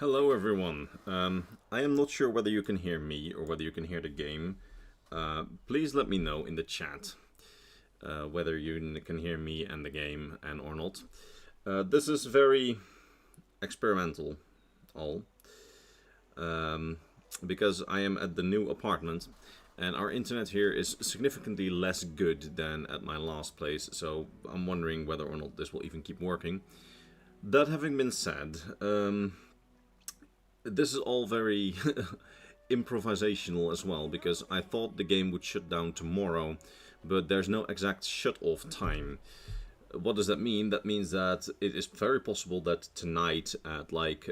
Hello everyone. I am not sure whether you can hear me or whether you can hear the game. Please let me know in the chat whether you can hear me and the game and or not. This is very experimental, all, because I am at the new apartment and our internet here is significantly less good than at my last place, so I'm wondering whether or not this will even keep working. That having been said, this is all very improvisational as well, because I thought the game would shut down tomorrow, but there's no exact shut-off time. What does that mean? That means that it is very possible that tonight at like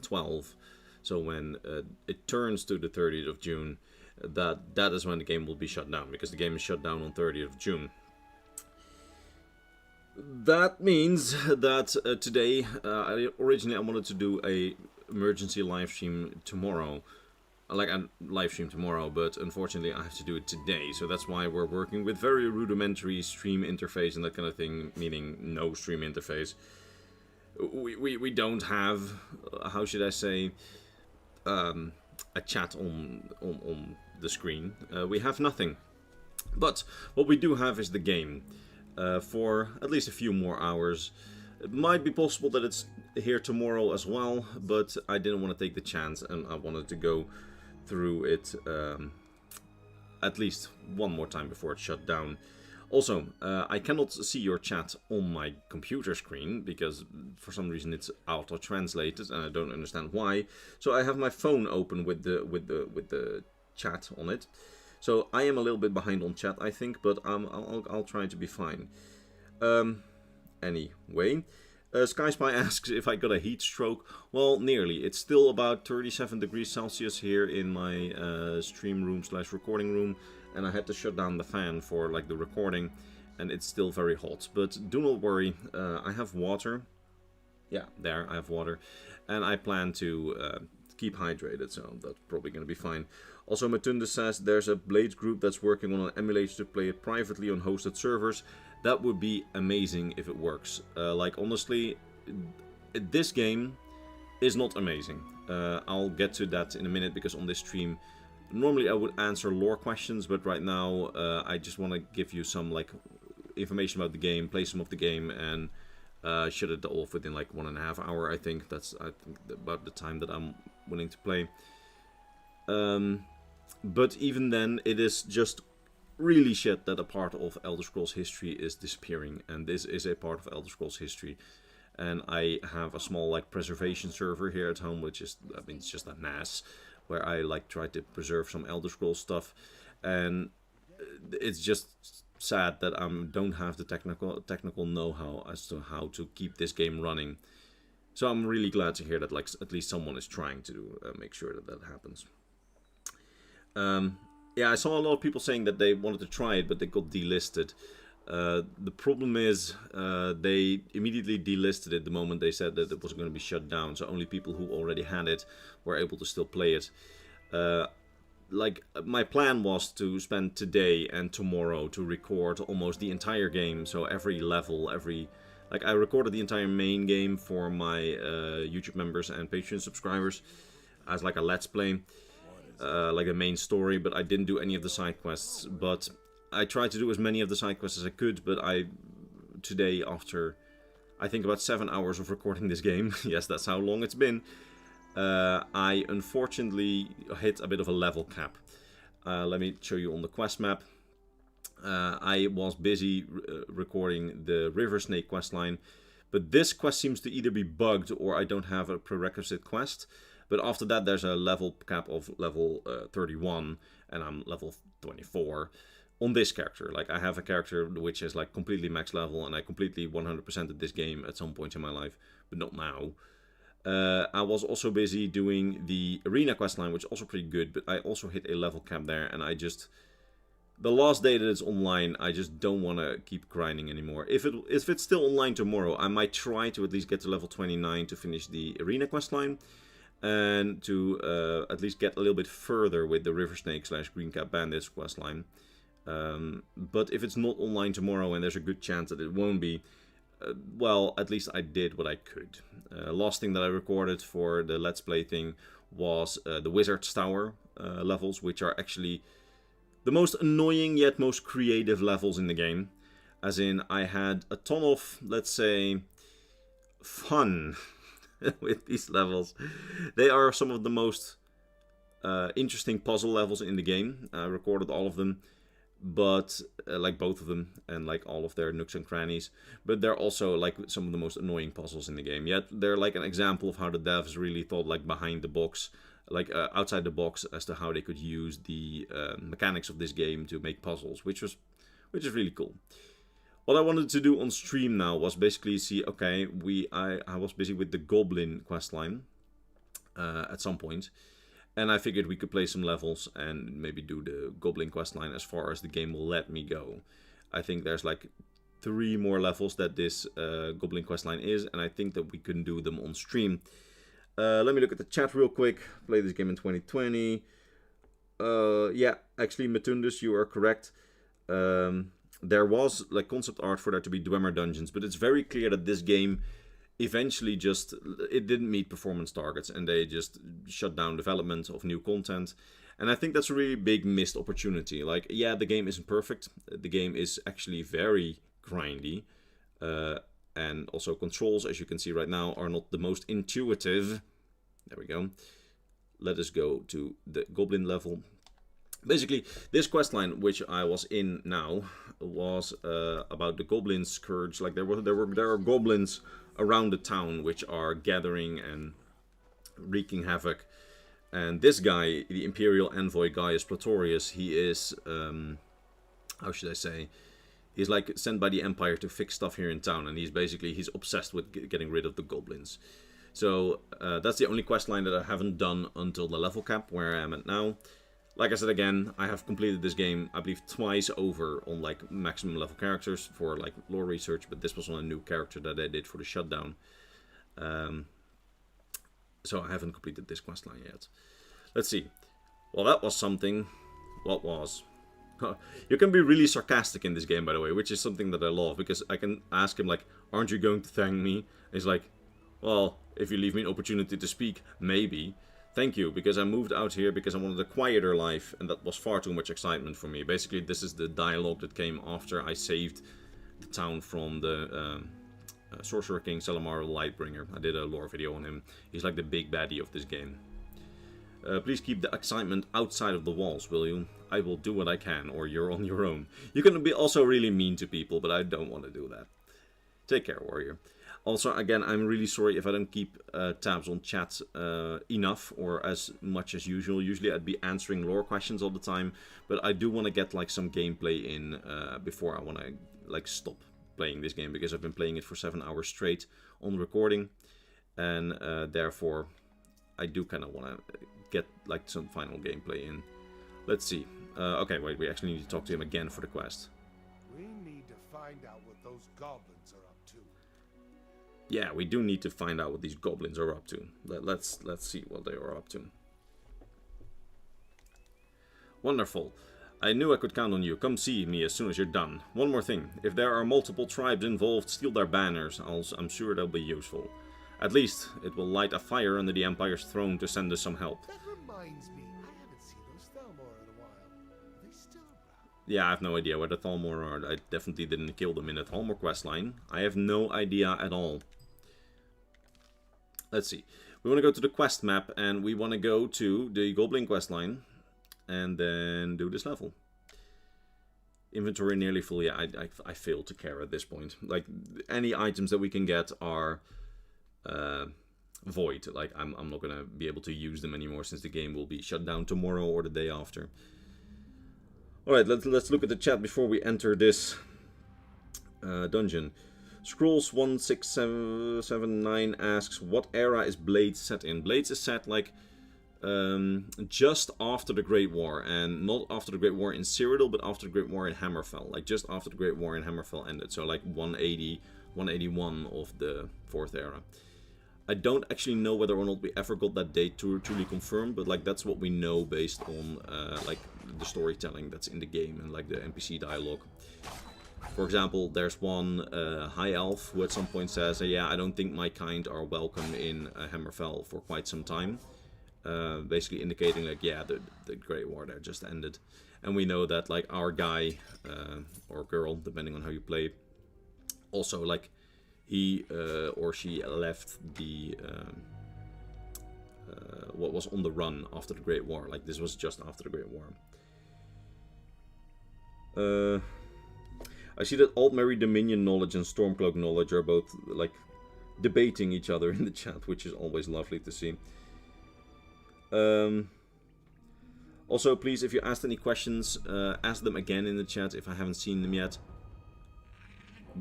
12, so when it turns to the 30th of June, that is when the game will be shut down, because the game is shut down on 30th of June. That means that today, originally I wanted to do a emergency live stream tomorrow, like a live stream tomorrow, but unfortunately I have to do it today, so that's why we're working with very rudimentary stream interface and that kind of thing, meaning no stream interface. We don't have, how should I say, a chat on the screen. We have nothing, but what we do have is the game. For at least a few more hours. It might be possible that it's here tomorrow as well, but I didn't want to take the chance and I wanted to go through it at least one more time before it shut down. Also, I cannot see your chat on my computer screen because for some reason it's auto-translated and I don't understand why. So I have my phone open with the chat on it. So I am a little bit behind on chat, I think, but I'll try to be fine. Anyway, Sky Spy asks if I got a heat stroke. Well, nearly. It's still about 37 degrees Celsius here in my stream room / recording room, and I had to shut down the fan for like the recording, and it's still very hot. But do not worry, I have water. Yeah, there I have water, and I plan to keep hydrated, so that's probably going to be fine. Also, Matunda says there's a Blades group that's working on an emulator to play it privately on hosted servers. That would be amazing if it works. Like, honestly, this game is not amazing. I'll get to that in a minute, because on this stream, normally I would answer lore questions, but right now I just want to give you some like information about the game, play some of the game, and shut it off within like 1.5 hours. I think that's about the time that I'm willing to play. But even then, it is just really shit that a part of Elder Scrolls history is disappearing, and this is a part of Elder Scrolls history. And I have a small like preservation server here at home, which is, I mean, it's just a NAS, where I like try to preserve some Elder Scrolls stuff, and it's just sad that I don't have the technical know-how as to how to keep this game running. So I'm really glad to hear that like at least someone is trying to make sure that that happens. Yeah, I saw a lot of people saying that they wanted to try it, but they got delisted. The problem is they immediately delisted it the moment they said that it was going to be shut down. So only people who already had it were able to still play it. Like, my plan was to spend today and tomorrow to record almost the entire game. So every level, like, I recorded the entire main game for my YouTube members and Patreon subscribers as like a let's play. Like a main story, but I didn't do any of the side quests. But I tried to do as many of the side quests as I could, but today, after I think about 7 hours of recording this game, yes, that's how long it's been, I unfortunately hit a bit of a level cap. Let me show you on the quest map. I was busy recording the River Snake questline, but this quest seems to either be bugged or I don't have a prerequisite quest. But after that, there's a level cap of level 31, and I'm level 24 on this character. Like, I have a character which is like completely max level, and I completely 100%ed this game at some point in my life, but not now. I was also busy doing the arena questline, which is also pretty good, but I also hit a level cap there, and I just... The last day that it's online, I just don't want to keep grinding anymore. If it's still online tomorrow, I might try to at least get to level 29 to finish the arena questline, and to at least get a little bit further with the River Snake / Green Cap Bandits questline. But if it's not online tomorrow, and there's a good chance that it won't be, well, at least I did what I could. Last thing that I recorded for the Let's Play thing was the Wizard's Tower levels, which are actually the most annoying yet most creative levels in the game. As in, I had a ton of, let's say, fun with these levels. They are some of the most interesting puzzle levels in the game. I recorded all of them, but like both of them, and like all of their nooks and crannies. But they're also like some of the most annoying puzzles in the game. Yet they're like an example of how the devs really thought like behind the box, like outside the box, as to how they could use the mechanics of this game to make puzzles, which is really cool. What I wanted to do on stream now was basically see, okay, I was busy with the Goblin questline at some point, and I figured we could play some levels and maybe do the Goblin questline as far as the game will let me go. I think there's like 3 more levels that this Goblin questline is, and I think that we can do them on stream. Let me look at the chat real quick. Play this game in 2020. Yeah, actually, Matundus, you are correct. There was like concept art for there to be Dwemer dungeons, but it's very clear that this game eventually it didn't meet performance targets, and they just shut down development of new content. And I think that's a really big missed opportunity. Like, yeah, the game isn't perfect. The game is actually very grindy. And also controls, as you can see right now, are not the most intuitive. There we go. Let us go to the Goblin level. Basically, this questline, which I was in now, was about the Goblin Scourge. Like there are goblins around the town which are gathering and wreaking havoc. And this guy, the Imperial envoy Gaius Praetorius, he is, how should I say, he's like sent by the Empire to fix stuff here in town, and he's obsessed with getting rid of the goblins. So that's the only questline that I haven't done until the level cap, where I am at now. Like I said again, I have completed this game, I believe, twice over on like maximum level characters for like lore research, but this was on a new character that I did for the Shutdown. So I haven't completed this questline yet. Let's see. Well, that was something. What was? You can be really sarcastic in this game, by the way, which is something that I love, because I can ask him like, aren't you going to thank me? And he's like, well, if you leave me an opportunity to speak, maybe. Thank you, because I moved out here because I wanted a quieter life, and that was far too much excitement for me. Basically, this is the dialogue that came after I saved the town from the Sorcerer King Salamar Lightbringer. I did a lore video on him. He's like the big baddie of this game. Please keep the excitement outside of the walls, will you? I will do what I can, or you're on your own. You can be also really mean to people, but I don't want to do that. Take care, warrior. Also, again, I'm really sorry if I don't keep tabs on chat enough or as much as usual. Usually I'd be answering lore questions all the time, but I do want to get like some gameplay in before I want to like stop playing this game, because I've been playing it for 7 hours straight on recording, and therefore I do kind of want to get like some final gameplay in. Let's see. Okay, wait, we actually need to talk to him again for the quest. We need to find out what those goblins are up to. Yeah, we do need to find out what these goblins are up to. Let's see what they are up to. Wonderful. I knew I could count on you. Come see me as soon as you're done. One more thing. If there are multiple tribes involved, steal their banners. I'm sure they'll be useful. At least, it will light a fire under the Empire's throne to send us some help. That reminds me, I haven't seen those Thalmor in a while. Are they still around? Yeah, I have no idea where the Thalmor are. I definitely didn't kill them in the Thalmor questline. I have no idea at all. Let's see. We want to go to the quest map, and we want to go to the Goblin questline, and then do this level. Inventory nearly full. Yeah, I failed to care at this point. Like, any items that we can get are void. Like, I'm not gonna be able to use them anymore, since the game will be shut down tomorrow or the day after. Alright, let's look at the chat before we enter this dungeon. Scrolls 1679 asks, what era is Blades set in? Blades is set like just after the Great War, and not after the Great War in Cyrodiil, but after the Great War in Hammerfell. Like just after the Great War in Hammerfell ended, so like 180, 181 of the 4th era. I don't actually know whether or not we ever got that date truly confirmed, but like that's what we know based on like the storytelling that's in the game and like the NPC dialogue. For example, there's one high elf who at some point says, yeah, I don't think my kind are welcome in Hammerfell for quite some time. Basically indicating like, yeah, the Great War there just ended. And we know that like our guy or girl, depending on how you play, also like he or she left the what was on the run after the Great War. Like this was just after the Great War. I see that Altmerry Dominion knowledge and Stormcloak knowledge are both like debating each other in the chat, which is always lovely to see. Also, please, if you asked any questions, ask them again in the chat if I haven't seen them yet.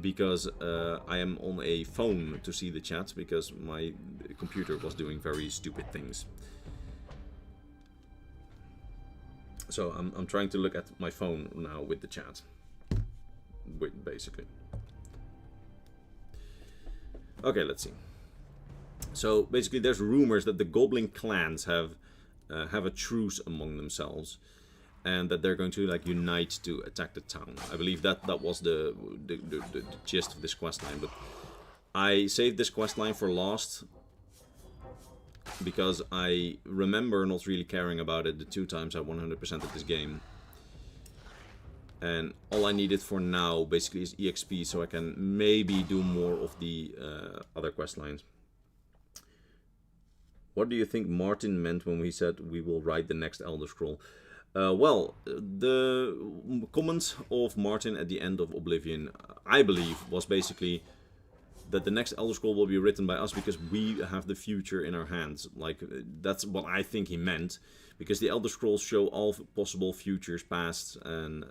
Because I am on a phone to see the chat, because my computer was doing very stupid things. So I'm trying to look at my phone now with the chat. Basically. Okay, let's see. So basically there's rumors that the Goblin clans have a truce among themselves, and that they're going to like unite to attack the town. I believe that was the gist of this questline, but I saved this questline for last because I remember not really caring about it the 2 times I 100%ed this game. And all I needed for now basically is EXP, so I can maybe do more of the other questlines. What do you think Martin meant when he said we will write the next Elder Scroll? Well, the comment of Martin at the end of Oblivion, I believe, was basically that the next Elder Scroll will be written by us because we have the future in our hands. Like, that's what I think he meant. Because the Elder Scrolls show all possible futures, past and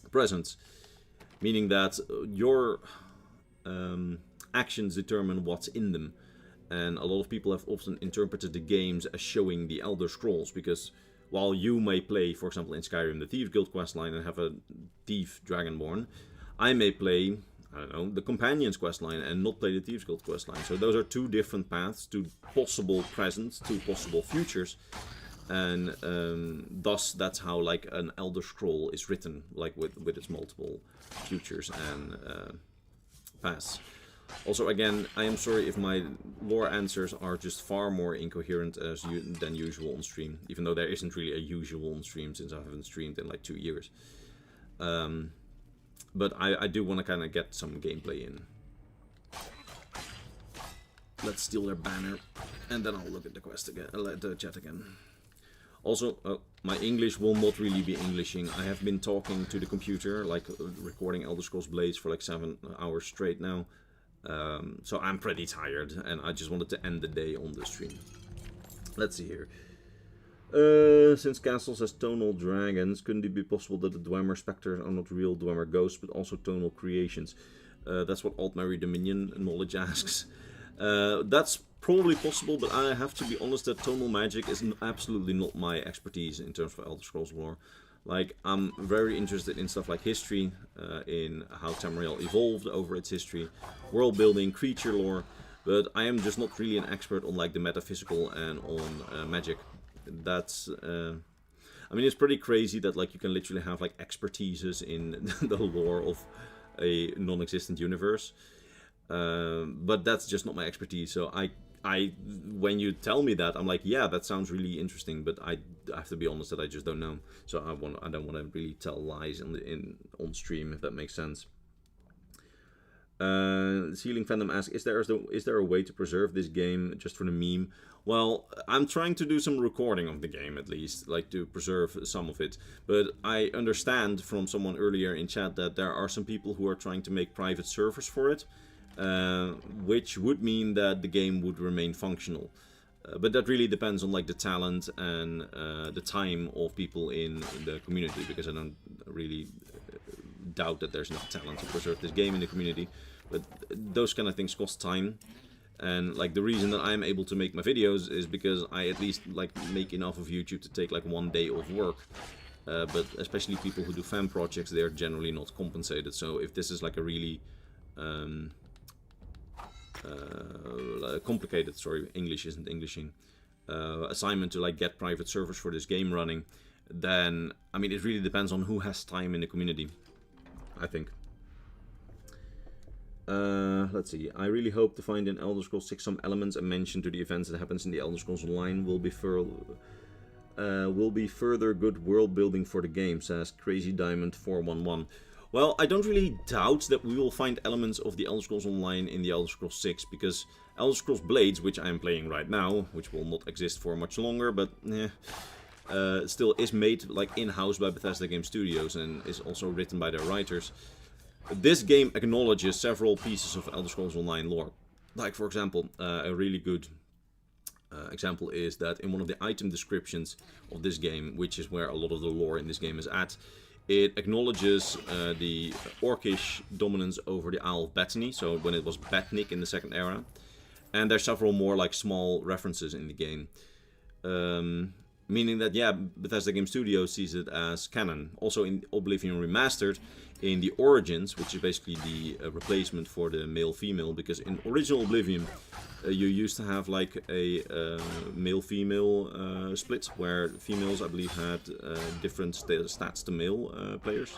present. Meaning that your actions determine what's in them. And a lot of people have often interpreted the games as showing the Elder Scrolls. Because while you may play, for example in Skyrim, the Thieves Guild questline and have a thief dragonborn, I may play, I don't know, the Companions questline and not play the Thieves Guild questline. So those are 2 different paths, 2 possible presents, 2 possible futures. And thus that's how like an Elder Scroll is written, like with its multiple futures and paths. Also, again, I am sorry if my lore answers are just far more incoherent than usual on stream, even though there isn't really a usual on stream since I haven't streamed in like 2 years. But I do want to kind of get some gameplay in. Let's steal their banner, and then I'll look at the quest again, the chat again. Also, my English will not really be Englishing. I have been talking to the computer, like recording Elder Scrolls Blades for like 7 hours straight now. So I'm pretty tired, and I just wanted to end the day on the stream. Let's see here. Since Castles has tonal dragons, couldn't it be possible that the Dwemer specters are not real Dwemer ghosts, but also tonal creations? That's what Altmerry Dominion knowledge asks. That's probably possible, but I have to be honest that tonal magic is absolutely not my expertise in terms of Elder Scrolls lore. Like, I'm very interested in stuff like history, in how Tamriel evolved over its history, world building, creature lore, but I am just not really an expert on like the metaphysical and on magic. That's, I mean, it's pretty crazy that like you can literally have like expertises in the lore of a non-existent universe, but that's just not my expertise. So when you tell me that, I'm like, yeah, that sounds really interesting, but I have to be honest that I just don't know. So I don't want to really tell lies on stream, if that makes sense. Ceiling Fandom asks, is there a way to preserve this game just for the meme? Well, I'm trying to do some recording of the game at least, like to preserve some of it. But I understand from someone earlier in chat that there are some people who are trying to make private servers for it. Which would mean that the game would remain functional. But that really depends on like the talent and the time of people in the community, because I don't really doubt that there's enough talent to preserve this game in the community. But those kind of things cost time. And like the reason that I'm able to make my videos is because I at least like make enough of YouTube to take like 1 day of work. But especially people who do fan projects, they're generally not compensated. So if this is like a really complicated, sorry, English isn't Englishing, assignment to like get private servers for this game running, then I mean it really depends on who has time in the community. I think. Let's see. I really hope to find in Elder Scrolls 6 some elements and mention to the events that happens in the Elder Scrolls Online will be further good world building for the game, says Crazy Diamond 411. Well, I don't really doubt that we will find elements of the Elder Scrolls Online in the Elder Scrolls 6, because Elder Scrolls Blades, which I am playing right now, which will not exist for much longer, but still is made like in-house by Bethesda Game Studios and is also written by their writers. This game acknowledges several pieces of Elder Scrolls Online lore. Like, for example, a really good example is that in one of the item descriptions of this game, which is where a lot of the lore in this game is at, it acknowledges the Orcish dominance over the Isle of Bethany, so when it was Betnik in the Second Era. And there's several more like small references in the game. Meaning that, yeah, Bethesda Game Studios sees it as canon. Also in Oblivion Remastered, in the Origins, which is basically the replacement for the male-female, because in original Oblivion you used to have like a male-female split, where females, I believe, had different stats to male players.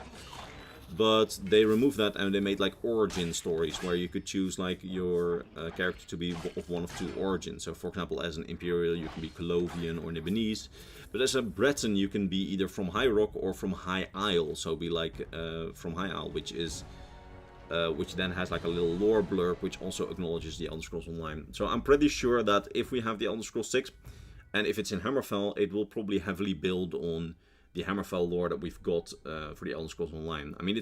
But they removed that and they made like origin stories where you could choose like your character to be of one of two origins. So for example, as an Imperial you can be Colovian or Nibonese, but as a Breton you can be either from High Rock or from High Isle. So be like from High Isle, which then has like a little lore blurb which also acknowledges the Elder Scrolls Online. So I'm pretty sure that if we have the Elder Scrolls 6 and if it's in Hammerfell, it will probably heavily build on the Hammerfell lore that we've got for the Elder Scrolls Online. I mean,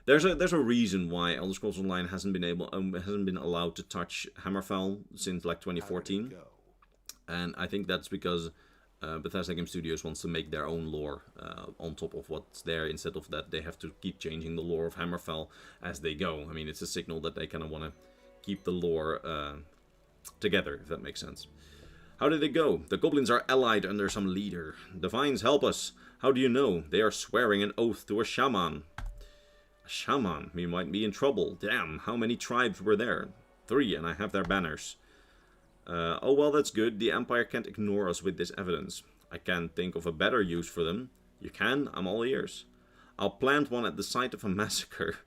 there's a reason why Elder Scrolls Online hasn't been allowed to touch Hammerfell since like 2014, and I think that's because Bethesda Game Studios wants to make their own lore on top of what's there, instead of that they have to keep changing the lore of Hammerfell as they go. I mean, it's a signal that they kind of want to keep the lore together, if that makes sense. How did it go? The goblins are allied under some leader. Divines, help us. How do you know? They are swearing an oath to a shaman. A shaman? We might be in trouble. Damn, how many tribes were there? 3, and I have their banners. Oh well, that's good. The Empire can't ignore us with this evidence. I can't think of a better use for them. You can? I'm all ears. I'll plant one at the site of a massacre.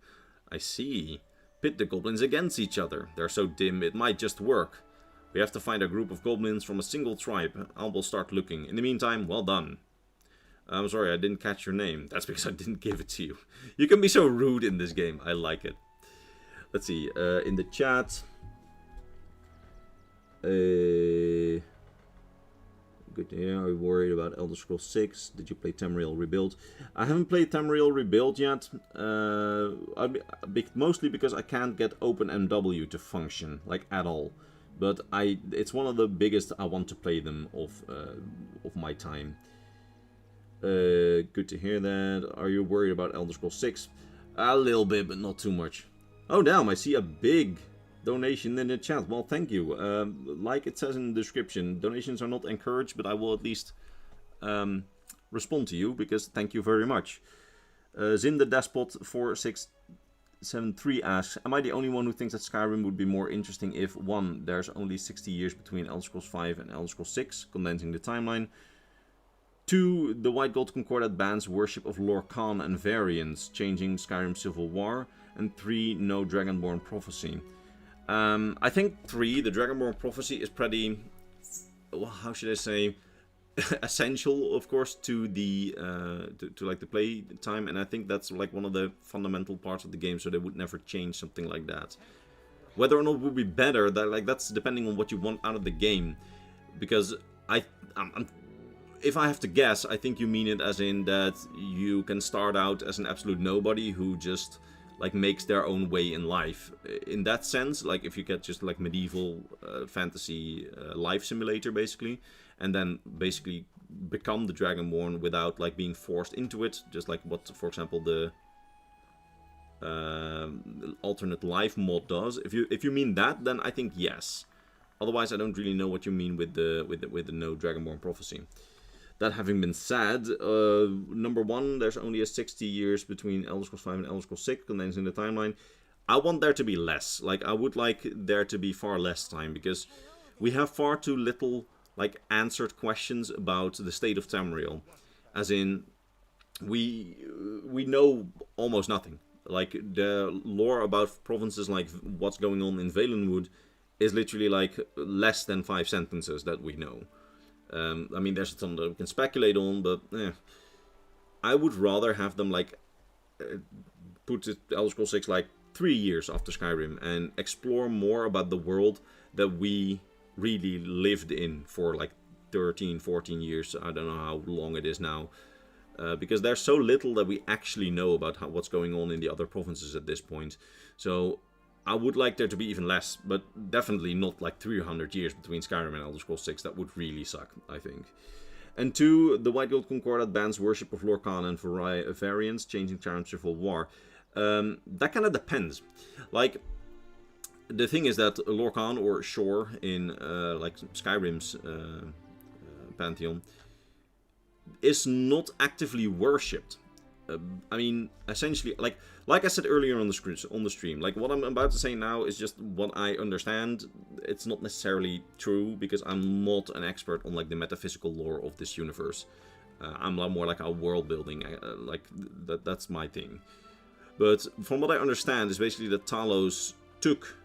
I see. Pit the goblins against each other. They're so dim, it might just work. We have to find a group of goblins from a single tribe. I will start looking. In the meantime, well done. I'm sorry, I didn't catch your name. That's because I didn't give it to you. You can be so rude in this game. I like it. Let's see. In the chat. Good to hear. Are you worried about Elder Scrolls 6? Did you play Tamriel Rebuild? I haven't played Tamriel Rebuild yet. Mostly because I can't get OpenMW to function, like at all. But it's one of the biggest I want to play them of my time. Good to hear that. Are you worried about Elder Scrolls 6? A little bit, but not too much. Oh damn, I see a big donation in the chat. Well, thank you. Like it says in the description, donations are not encouraged, but I will at least respond to you, because thank you very much. Zin the Despot 4673 asks, am I the only one who thinks that Skyrim would be more interesting if 1. There's only 60 years between Elder Scrolls 5 and Elder Scrolls 6, condensing the timeline. 2. The White Gold Concordat bans worship of Lorcan and variants, changing Skyrim Civil War. And 3. No Dragonborn Prophecy. I think 3. The Dragonborn Prophecy is pretty, well, how should I say, essential, of course, to the to like the play time, and I think that's like one of the fundamental parts of the game, so they would never change something like that. Whether or not it would be better, that's depending on what you want out of the game, because if I have to guess, I think you mean it as in that you can start out as an absolute nobody who just like makes their own way in life. In that sense, like if you get just like medieval fantasy life simulator basically, and then basically become the Dragonborn without like being forced into it, just like what, for example, the alternate life mod does. If you mean that, then I think yes. Otherwise, I don't really know what you mean with the no Dragonborn Prophecy. That having been said, number 1, there's only a 60 years between Elder Scrolls 5 and Elder Scrolls 6, condensing the timeline. I want there to be less. Like, I would like there to be far less time, because we have far too little like answered questions about the state of Tamriel. As in, we know almost nothing. Like, the lore about provinces, like what's going on in Valenwood, is literally like less than 5 sentences that we know. I mean, there's some that we can speculate on, but I would rather have them like put it Elder Scrolls 6 like 3 years after Skyrim and explore more about the world that we really lived in for like 13, 14 years. I don't know how long it is now. Because there's so little that we actually know about what's going on in the other provinces at this point. So I would like there to be even less, but definitely not like 300 years between Skyrim and Elder Scrolls 6. That would really suck, I think. And 2, the White Gold Concordat bans worship of Lorcan and variants, changing terms to full war. That kind of depends. Like, the thing is that Lorcan, or Shore in like Skyrim's pantheon, is not actively worshipped. I mean, essentially, like I said earlier on the stream, like what I'm about to say now is just what I understand. It's not necessarily true because I'm not an expert on like the metaphysical lore of this universe. I'm a lot more like a world building, like that's my thing. But from what I understand, is basically that Talos took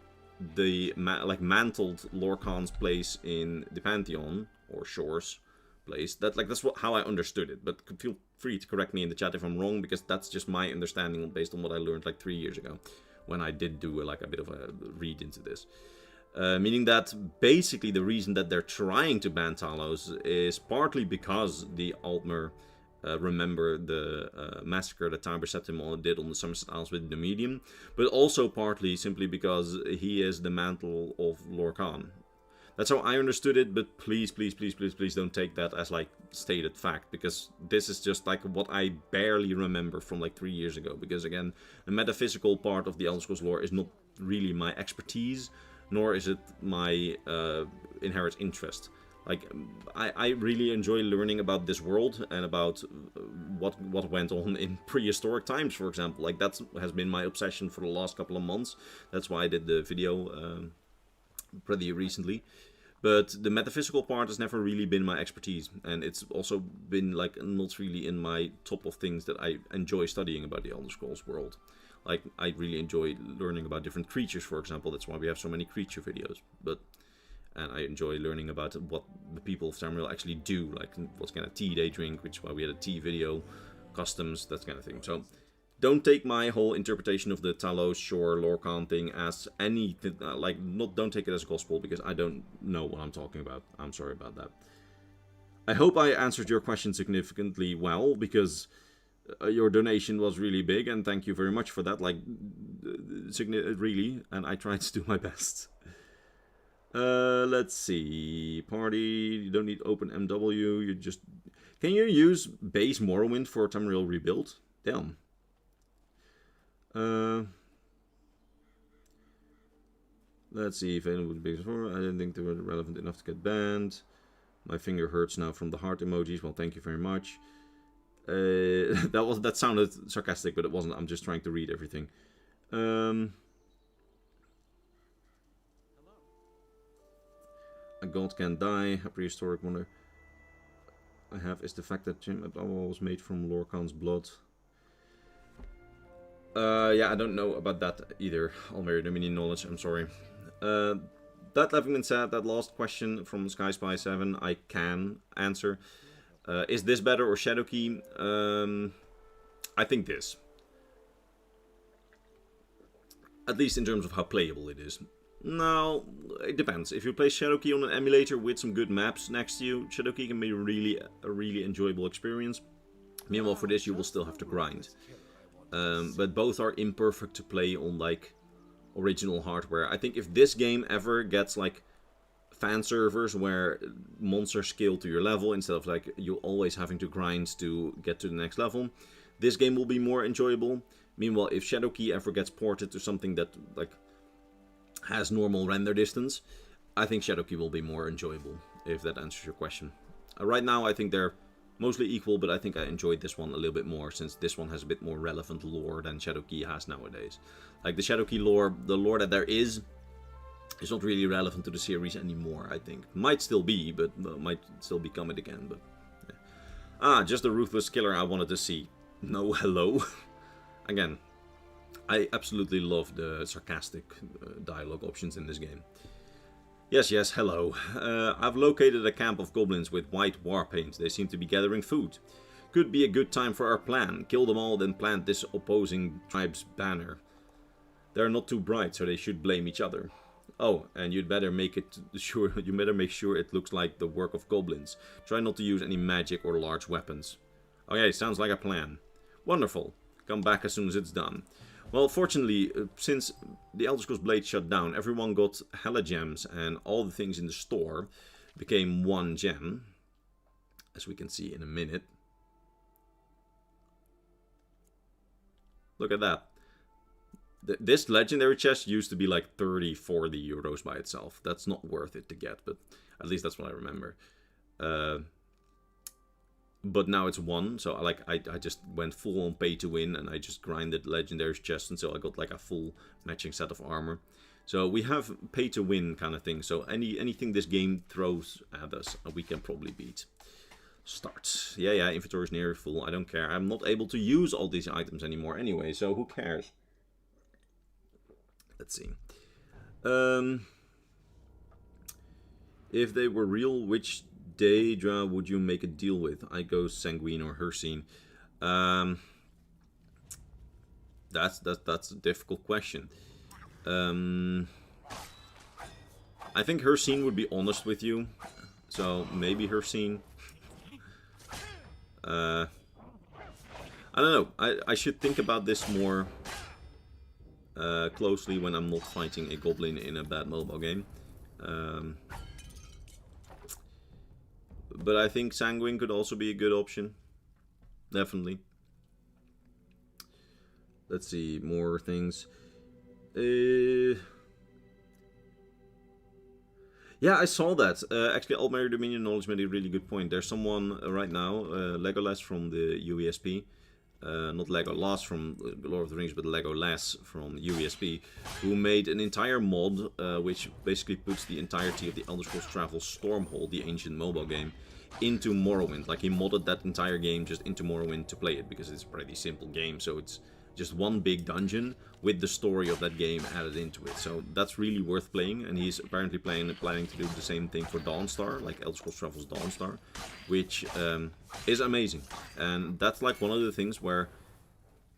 the mantled Lorcan's place in the pantheon, or Shore's place. That's how I understood it, but feel free to correct me in the chat if I'm wrong, because that's just my understanding based on what I learned like 3 years ago when I did do like a bit of a read into this. Meaning that basically the reason that they're trying to ban Talos is partly because the Altmer remember the massacre that Tiber Septim did on the Somerset Isles with the Medium, but also partly simply because he is the mantle of Lorcan. That's how I understood it, but please, please, please, please, please don't take that as like stated fact, because this is just like what I barely remember from like 3 years ago. Because again, the metaphysical part of the Elder Scrolls lore is not really my expertise, nor is it my inherent interest. Like, I really enjoy learning about this world and about what went on in prehistoric times, for example. Like, that has been my obsession for the last couple of months. That's why I did the video pretty recently. But the metaphysical part has never really been my expertise, and it's also been like not really in my top of things that I enjoy studying about the Elder Scrolls world. Like, I really enjoy learning about different creatures, for example. That's why we have so many creature videos. And I enjoy learning about what the people of Tamriel actually do, like what kind of tea they drink, which is why we had a tea video, customs, that kind of thing. So don't take my whole interpretation of the Talos, Shore, Lorcan thing as anything, don't take it as gospel, because I don't know what I'm talking about. I'm sorry about that. I hope I answered your question significantly well, because your donation was really big, and thank you very much for that, really, and I tried to do my best. Let's see. Party, you don't need open MW, you just... Can you use base Morrowind for Tamriel Rebuild? Damn. Let's see if anyone would be before. I didn't think they were relevant enough to get banned. My finger hurts now from the heart emojis. Well, thank you very much. That sounded sarcastic, but it wasn't. I'm just trying to read everything. A god can't die. A prehistoric wonder I have is the fact that Jim Abdallah was made from Lorcan's blood. Yeah, I don't know about that either. Almeri Dominion knowledge, I'm sorry. That having been said, that last question from SkySpy7 I can answer. Is this better or Shadowkey? I think this. At least in terms of how playable it is. No, it depends. If you play Shadowkey on an emulator with some good maps next to you, Shadowkey can be a really enjoyable experience. Meanwhile, for this you will still have to grind. But both are imperfect to play on like original hardware. I think if this game ever gets like fan servers where monsters scale to your level instead of like you always having to grind to get to the next level, this game will be more enjoyable. Meanwhile, if Shadowkey ever gets ported to something that like has normal render distance, I think Shadowkey will be more enjoyable, if that answers your question. Right now I think they're mostly equal, but I think I enjoyed this one a little bit more, since this one has a bit more relevant lore than Shadowkey has nowadays. Like the Shadowkey lore, the lore that there is not really relevant to the series anymore, I think. Might still be, but might still become it again, but... Yeah. Ah, just the ruthless killer I wanted to see. No, hello. Again, I absolutely love the sarcastic dialogue options in this game. Yes, yes, hello. I've located a camp of goblins with white war paint. They seem to be gathering food. Could be a good time for our plan. Kill them all, then plant this opposing tribe's banner. They're not too bright, so they should blame each other. Oh, and you'd better make sure it looks like the work of goblins. Try not to use any magic or large weapons. Okay, sounds like a plan. Wonderful. Come back as soon as it's done. Well, fortunately, since the Elder Scrolls Blade shut down, everyone got hella gems, and all the things in the store became 1 gem, as we can see in a minute. Look at that. This legendary chest used to be like 30-40 euros by itself. That's not worth it to get, but at least that's what I remember. But now it's 1, so I just went full on pay to win, and I just grinded legendary chests until I got like a full matching set of armor. So we have pay to win kind of thing. So anything this game throws at us, we can probably beat. Start. Yeah, inventory is nearly full. I don't care. I'm not able to use all these items anymore anyway, so who cares? Let's see. If they were real, which Daedra would you make a deal with? I go Sanguine or Hircine. That's a difficult question. I think Hircine would be honest with you, so maybe Hircine. I don't know. I should think about this more closely when I'm not fighting a goblin in a bad mobile game. But I think Sanguine could also be a good option. Definitely. Let's see, more things. Yeah, I saw that. Actually, Altmary Dominion Knowledge made a really good point. There's someone right now, Legolas from the UESP. Not Legolas from Lord of the Rings, but Legolas from UESP, who made an entire mod which basically puts the entirety of the Elder Scrolls Travel Stormhold, the ancient mobile game, into Morrowind. Like, he modded that entire game just into Morrowind to play it, because it's a pretty simple game, so it's just one big dungeon with the story of that game added into it. So that's really worth playing, and he's apparently planning to do the same thing for Dawnstar, like Elder Scrolls Travel's Dawnstar, which is amazing. And that's like one of the things where,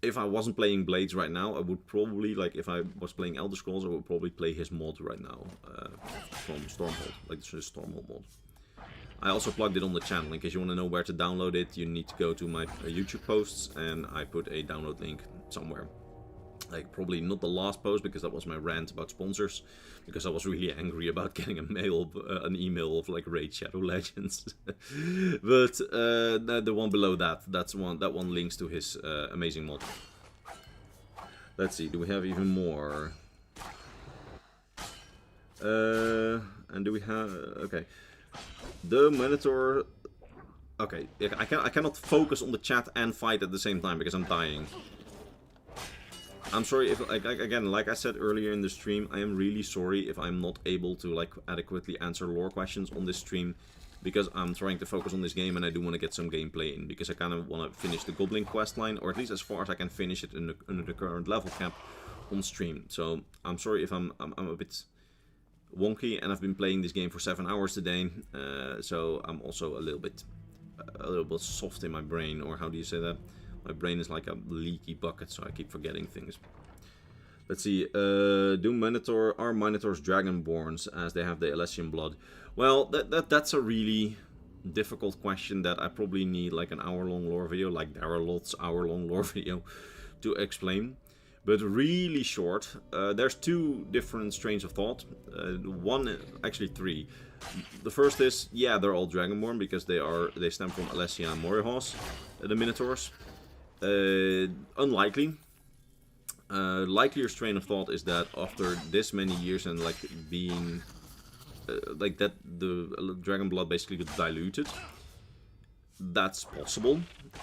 if I wasn't playing Blades right now, I would probably, like, if I was playing Elder Scrolls, I would probably play his mod right now, from Stormhold, like the Stormhold mod. I also plugged it on the channel. In case you want to know where to download it, you need to go to my YouTube posts, and I put a download link somewhere. Like, probably not the last post, because that was my rant about sponsors, because I was really angry about getting an email of like Raid Shadow Legends. But the one below that, that one links to his amazing mod. Let's see, do we have even more? And do we have... okay. The Minotaur... okay, I cannot focus on the chat and fight at the same time because I'm dying. I'm sorry if, again, like I said earlier in the stream, I am really sorry if I'm not able to, like, adequately answer lore questions on this stream, because I'm trying to focus on this game and I do want to get some gameplay in, because I kind of want to finish the Goblin questline, or at least as far as I can finish it under the current level cap on stream. So I'm sorry if I'm a bit wonky, and I've been playing this game for 7 hours today, so I'm also a little bit soft in my brain, or how do you say that? My brain is like a leaky bucket, so I keep forgetting things. Let's see, do Minotaur, are Minotaurs Dragonborns, as they have the Alessian blood? Well, that's a really difficult question that I probably need like an hour-long lore video, like Daralot's hour-long lore video, to explain. But really short, there's 2 different strains of thought. Actually 3. The first is, yeah, they're all Dragonborn, because they stem from Alessia and Morihos, the Minotaurs. Unlikely. Likelier strain of thought is that after this many years and like being like that, the dragon blood basically gets diluted. That's possible.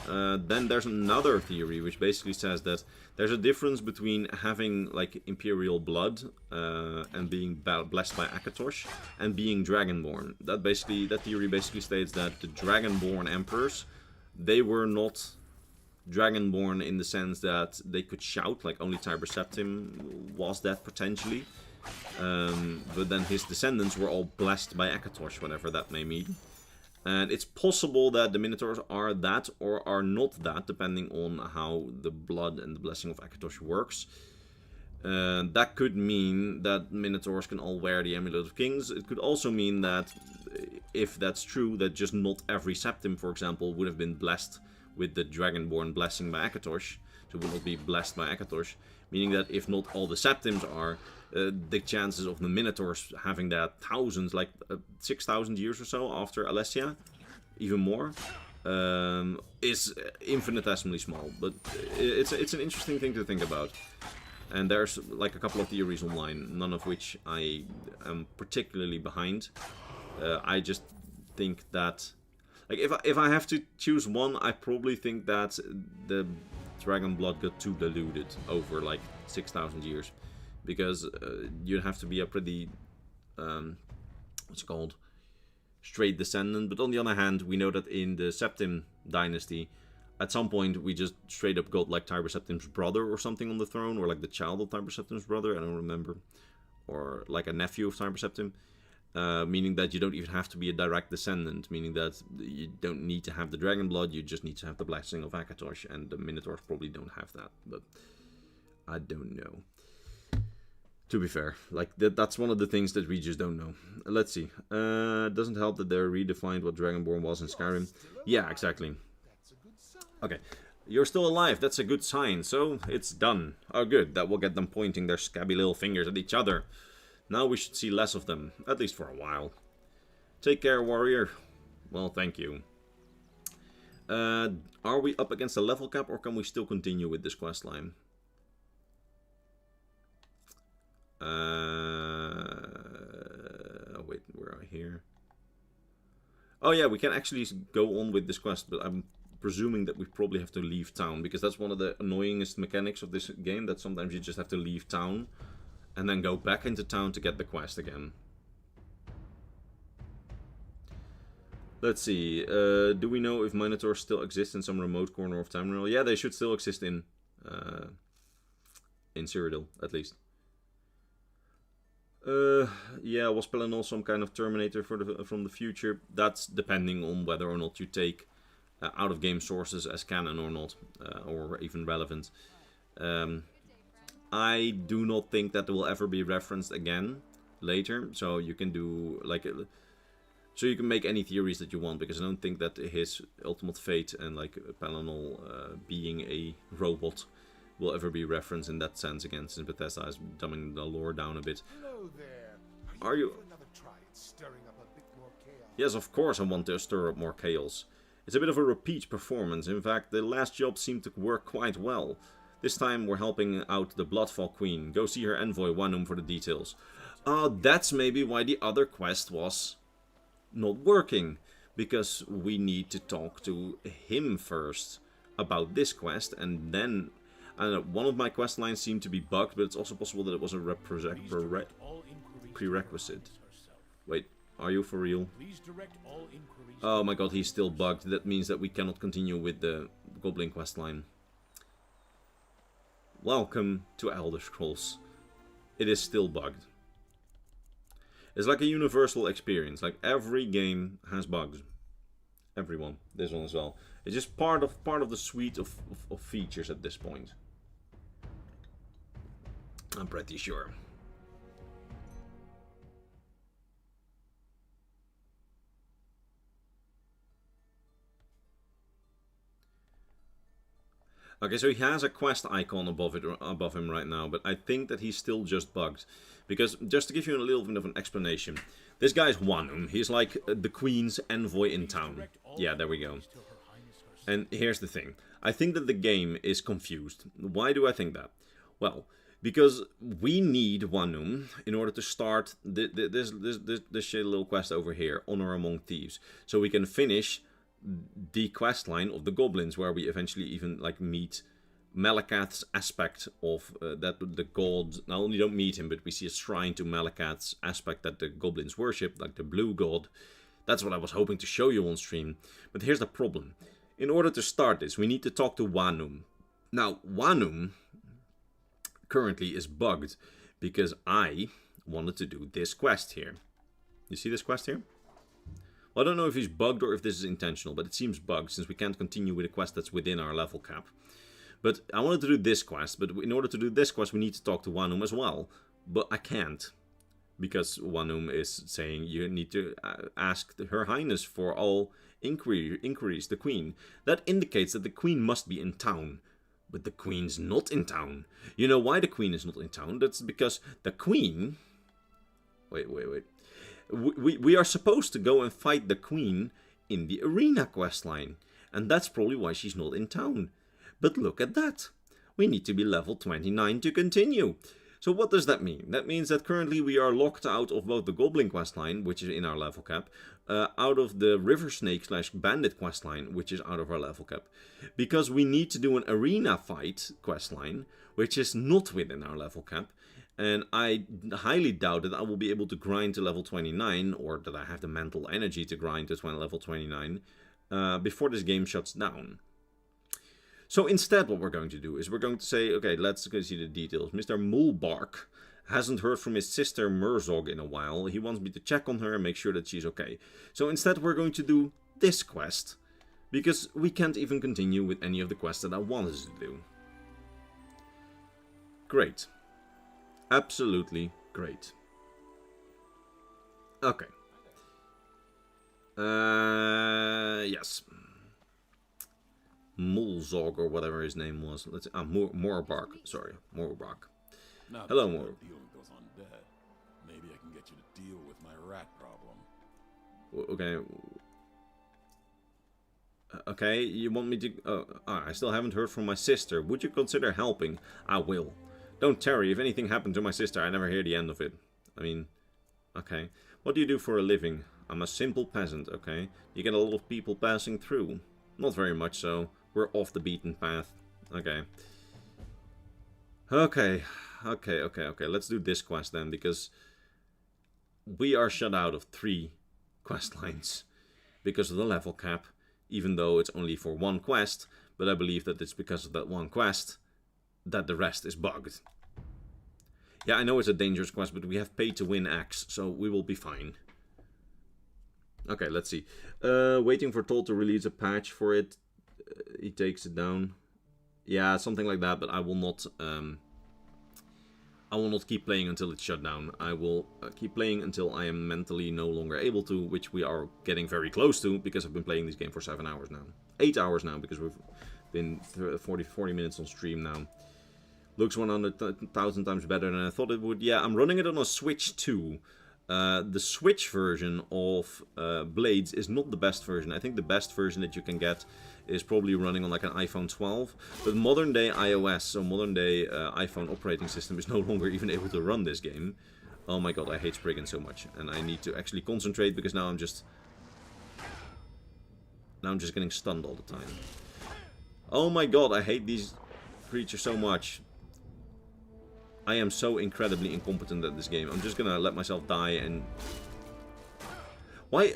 Then there's another theory which basically says that there's a difference between having like Imperial blood and being blessed by Akatosh and being Dragonborn. That theory basically states that the Dragonborn emperors, they were not Dragonborn in the sense that they could shout, like only Tiber Septim was that potentially. But then his descendants were all blessed by Akatosh, whatever that may mean. And it's possible that the Minotaurs are that or are not that, depending on how the blood and the blessing of Akatosh works. That could mean that Minotaurs can all wear the Amulet of Kings. It could also mean that, if that's true, that just not every Septim, for example, would have been blessed with the Dragonborn blessing by Akatosh. So would not be blessed by Akatosh. Meaning that if not all the Septims are, the chances of the Minotaurs having that thousands, like 6,000 years or so after Alessia, even more, is infinitesimally small. But it's an interesting thing to think about. And there's like a couple of theories online, none of which I am particularly behind. I just think that, like, if I have to choose one, I probably think that the dragon blood got too diluted over like 6,000 years, because you'd have to be a pretty what's it called, straight descendant. But on the other hand, we know that in the Septim dynasty, at some point we just straight up got like Tiber Septim's brother or something on the throne, or like the child of Tiber Septim's brother, I don't remember, or like a nephew of Tiber Septim. Meaning that you don't even have to be a direct descendant, meaning that you don't need to have the dragon blood, you just need to have the blessing of Akatosh, and the Minotaurs probably don't have that, but I don't know. To be fair, like that's one of the things that we just don't know. Let's see. Doesn't help that they're redefined what Dragonborn was in Skyrim. Yeah, exactly. Okay, you're still alive, that's a good sign, so it's done. Oh good, that will get them pointing their scabby little fingers at each other. Now we should see less of them, at least for a while. Take care, warrior. Well, thank you. Are we up against a level cap, or can we still continue with this quest line? Wait, we're here. Oh yeah, we can actually go on with this quest, but I'm presuming that we probably have to leave town, because that's one of the annoyingest mechanics of this game, that sometimes you just have to leave town and then go back into town to get the quest again. Let's see, do we know if Minotaurs still exist in some remote corner of Tamriel? Yeah, they should still exist in Cyrodiil, at least. Yeah, was Pelinal some kind of Terminator from the future? That's depending on whether or not you take out-of-game sources as canon or not, or even relevant. I do not think that will ever be referenced again later, so you can do like, so you can make any theories that you want, because I don't think that his ultimate fate and like Pelinal being a robot will ever be referenced in that sense again, since Bethesda is dumbing the lore down a bit. Hello there. Are you? Another try at stirring up a bit more chaos? Yes, of course I want to stir up more chaos. It's a bit of a repeat performance. In fact, the last job seemed to work quite well. This time we're helping out the Bloodfall Queen. Go see her envoy Wanum for the details. That's maybe why the other quest was not working. Because we need to talk to him first about this quest, and then... I don't know, one of my quest lines seemed to be bugged, but it's also possible that it was a prerequisite. Wait, are you for real? Oh my god, he's still bugged. That means that we cannot continue with the Goblin quest line. Welcome to Elder Scrolls. It is still bugged. It's like a universal experience. Like every game has bugs. Everyone. This one as well. It's just part of the suite of features at this point. I'm pretty sure. Okay, so he has a quest icon above him right now, but I think that he's still just bugged. Because, just to give you a little bit of an explanation, this guy's Wanum. He's like the Queen's envoy in town. Yeah, there we go. And here's the thing. I think that the game is confused. Why do I think that? Well, because we need Wanum in order to start this shitty little quest over here, Honor Among Thieves. So we can finish the quest line of the Goblins, where we eventually even like meet Malakath's aspect of that the god. Not only don't meet him, but we see a shrine to Malakath's aspect that the Goblins worship, like the blue god. That's what I was hoping to show you on stream. But here's the problem. In order to start this, we need to talk to Wanum. Now, Wanum currently is bugged because I wanted to do this quest here. You see this quest here? Well, I don't know if he's bugged or if this is intentional, but it seems bugged since we can't continue with a quest that's within our level cap. But I wanted to do this quest, but in order to do this quest we need to talk to Wanum as well. But I can't. Because Wanum is saying you need to ask Her Highness for all inquiries, the Queen. That indicates that the Queen must be in town. But the Queen's not in town. You know why the Queen is not in town? That's because the Queen... Wait. We are supposed to go and fight the Queen in the arena questline. And that's probably why she's not in town. But look at that. We need to be level 29 to continue. So what does that mean? That means that currently we are locked out of both the Goblin questline, which is in our level cap, out of the River Snake / Bandit questline, which is out of our level cap. Because we need to do an arena fight questline, which is not within our level cap. And I highly doubt that I will be able to grind to level 29, or that I have the mental energy to grind to level 29, before this game shuts down. So instead what we're going to do is we're going to say, okay, let's go see the details. Mr. Mulbark hasn't heard from his sister Murzog in a while. He wants me to check on her and make sure that she's okay. So instead we're going to do this quest, because we can't even continue with any of the quests that I wanted to do. Great. Absolutely great. Okay. Yes. Mulzog or whatever his name was. Let's Morbark. Sorry, Morbark. Hello, Mor. Deal goes undead. Maybe I can get you to deal with my rat problem. Okay. Okay, you want me to... I still haven't heard from my sister. Would you consider helping? I will. Don't tarry. If anything happened to my sister, I never hear the end of it. I mean... Okay. What do you do for a living? I'm a simple peasant, okay? You get a lot of people passing through. Not very much so. We're off the beaten path. Okay. Okay. Let's do this quest then, because we are shut out of 3 quest lines because of the level cap, even though it's only for 1 quest, but I believe that it's because of that 1 quest that the rest is bugged. Yeah, I know it's a dangerous quest, but we have pay to win X, so we will be fine. Okay, let's see. Waiting for Toll to release a patch for it. He takes it down. Yeah, something like that, but I will not keep playing until it's shut down. I will keep playing until I am mentally no longer able to, which we are getting very close to, because I've been playing this game for 7 hours now. 8 hours now, because we've been 40 minutes on stream now. Looks 100,000 times better than I thought it would. Yeah, I'm running it on a Switch 2. The Switch version of Blades is not the best version. I think the best version that you can get is probably running on like an iPhone 12. But modern day iOS, so modern day iPhone operating system, is no longer even able to run this game. Oh my god, I hate Spriggan so much. And I need to actually concentrate, because now I'm just getting stunned all the time. Oh my god, I hate these creatures so much. I am so incredibly incompetent at this game. I'm just gonna let myself die and... Why?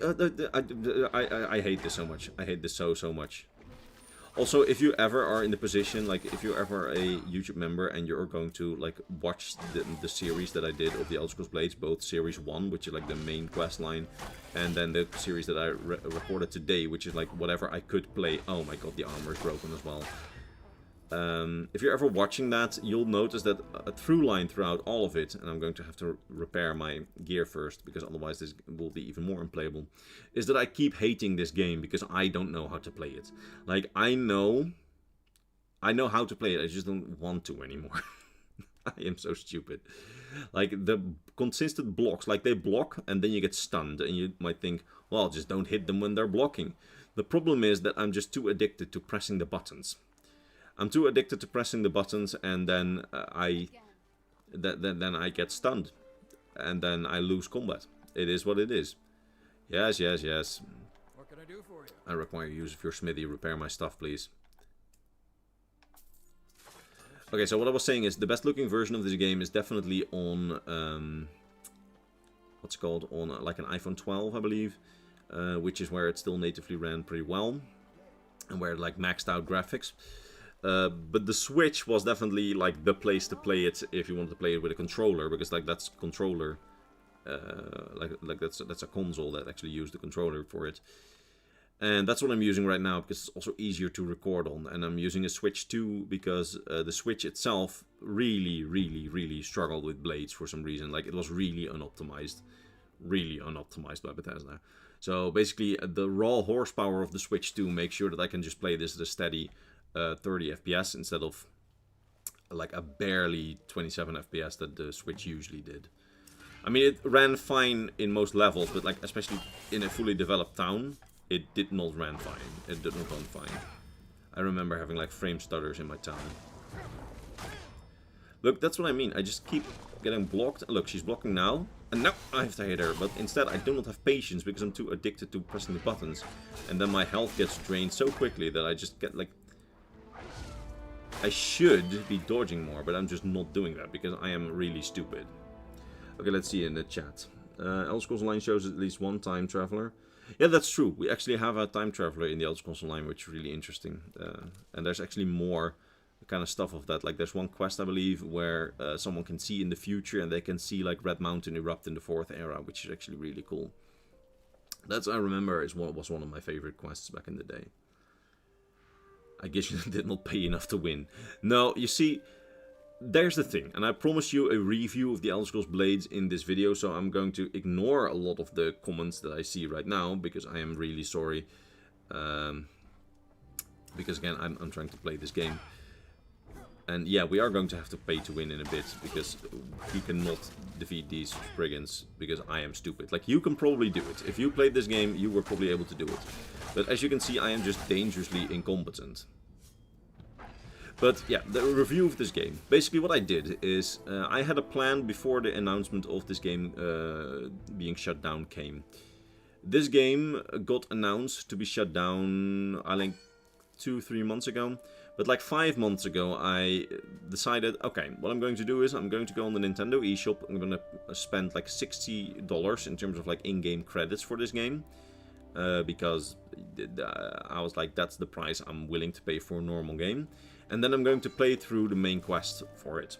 I hate this so much. I hate this so much. Also, if you ever are in the position, like, if you're ever a YouTube member and you're going to, like, watch the series that I did of the Elder Scrolls Blades, both Series 1, which is, like, the main quest line, and then the series that I recorded today, which is, like, whatever I could play. Oh my god, the armor is broken as well. If you're ever watching that, you'll notice that a through line throughout all of it, and I'm going to have to repair my gear first, because otherwise this will be even more unplayable, is that I keep hating this game because I don't know how to play it. Like, I know how to play it, I just don't want to anymore. I am so stupid. Like, the consistent blocks, like, they block and then you get stunned, and you might think, well, just don't hit them when they're blocking. The problem is that I'm just too addicted to pressing the buttons. I'm too addicted to pressing the buttons, and then I get stunned, and then I lose combat. It is what it is. Yes. What can I do for you? I require use of your smithy. Repair my stuff, please. Okay, so what I was saying is the best looking version of this game is definitely on what's it called, on like an iPhone 12, I believe, which is where it still natively ran pretty well. and where like maxed out graphics. But the Switch was definitely like the place to play it if you wanted to play it with a controller, because like that's controller, like that's a console that actually used the controller for it. And that's what I'm using right now, because it's also easier to record on. And I'm using a Switch 2 because the Switch itself really struggled with blades for some reason. Like, it was really unoptimized by Bethesda. So basically, the raw horsepower of the Switch 2 makes sure that I can just play this at a steady 30 FPS instead of like a barely 27 FPS that the Switch usually did. I mean, it ran fine in most levels, but like especially in a fully developed town, it did not run fine. It did not run fine. I remember having like frame stutters in my town. Look, that's what I mean. I just keep getting blocked. Look, she's blocking now. And now I have to hit her. But instead, I do not have patience because I'm too addicted to pressing the buttons. And then my health gets drained so quickly that I just get like... I should be dodging more, but I'm just not doing that because I am really stupid. Okay, let's see in the chat. Elder Scrolls Online shows at least one time traveler. Yeah, that's true. We actually have a time traveler in the Elder Scrolls Online, which is really interesting. And there's actually more kind of stuff of that. Like, there's one quest, I believe, where someone can see in the future and they can see, like, Red Mountain erupt in the 4th era, which is actually really cool. That's, I remember, was one of my favorite quests back in the day. I guess you did not pay enough to win. No, you see... There's the thing, and I promised you a review of the Elder Scrolls Blades in this video, so I'm going to ignore a lot of the comments that I see right now, because I am really sorry. Because again, I'm trying to play this game. And yeah, we are going to have to pay to win in a bit, because we cannot defeat these brigands, because I am stupid. Like, you can probably do it. If you played this game, you were probably able to do it. But as you can see, I am just dangerously incompetent. But yeah, the review of this game. Basically what I did is, I had a plan before the announcement of this game being shut down came. This game got announced to be shut down, I think, 2-3 months ago. But like 5 months ago, I decided, okay, what I'm going to do is I'm going to go on the Nintendo eShop. I'm going to spend like $60 in terms of like in-game credits for this game. Because I was like, that's the price I'm willing to pay for a normal game. And then I'm going to play through the main quest for it,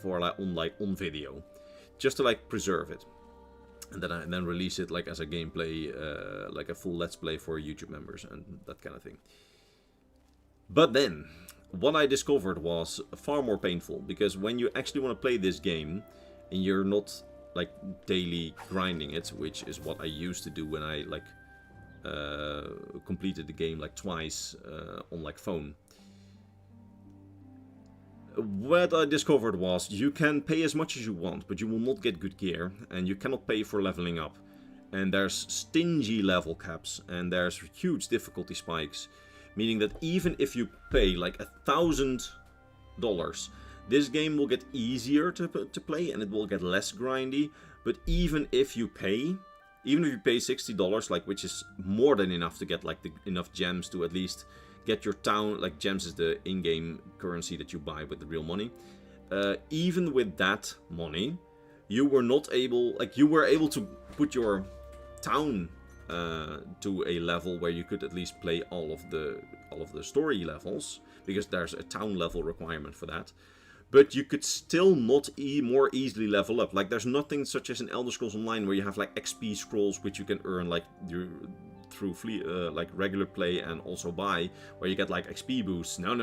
for like on video, just to like preserve it, and then release it like as a gameplay, like a full let's play for YouTube members and that kind of thing. But then, what I discovered was far more painful, because when you actually want to play this game, and you're not like daily grinding it, which is what I used to do when I like completed the game like twice on like phone. What I discovered was, you can pay as much as you want, but you will not get good gear, and you cannot pay for leveling up. And there's stingy level caps, and there's huge difficulty spikes, meaning that even if you pay like $1,000, this game will get easier to play, and it will get less grindy. But even if you pay $60, like, which is more than enough to get like enough gems to at least get your town, like gems is the in-game currency that you buy with the real money. Even with that money, you were not able, like, you were able to put your town to a level where you could at least play all of the story levels, because there's a town level requirement for that. But you could still not more easily level up. Like, there's nothing such as in Elder Scrolls Online where you have like XP scrolls which you can earn like through like regular play and also buy, where you get like XP boosts. No.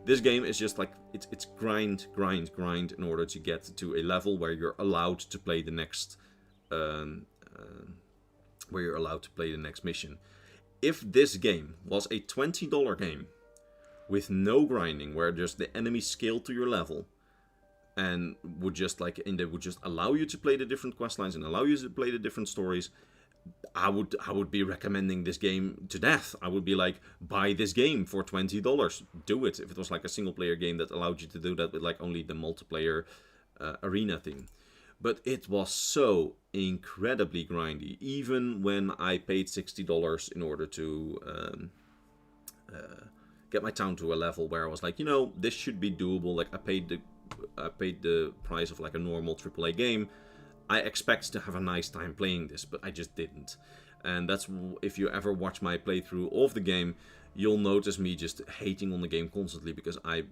This game is just like, it's grind in order to get to a level where you're allowed to play the next mission. If this game was a $20 game with no grinding, where just the enemies scale to your level and would just like, and they would just allow you to play the different quest lines and allow you to play the different stories, I would be recommending this game to death. I would be like, buy this game for $20. Do it. If it was like a single player game that allowed you to do that with like only the multiplayer arena thing. But it was so incredibly grindy. Even when I paid $60 in order to get my town to a level where I was like, you know, this should be doable. Like, I paid the price of like a normal AAA game. I expect to have a nice time playing this, but I just didn't. And that's, if you ever watch my playthrough of the game, you'll notice me just hating on the game constantly, because I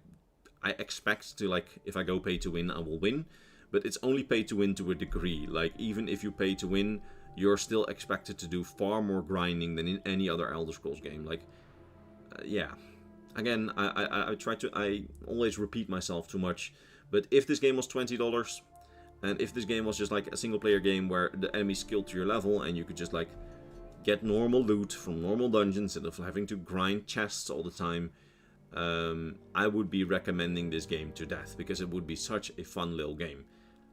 expect to, like, if I go pay to win, I will win. But it's only pay to win to a degree. Like, even if you pay to win, you're still expected to do far more grinding than in any other Elder Scrolls game. Like, yeah. Again, I always repeat myself too much. But if this game was $20, and if this game was just like a single player game where the enemies scaled to your level and you could just like get normal loot from normal dungeons instead of having to grind chests all the time, I would be recommending this game to death, because it would be such a fun little game.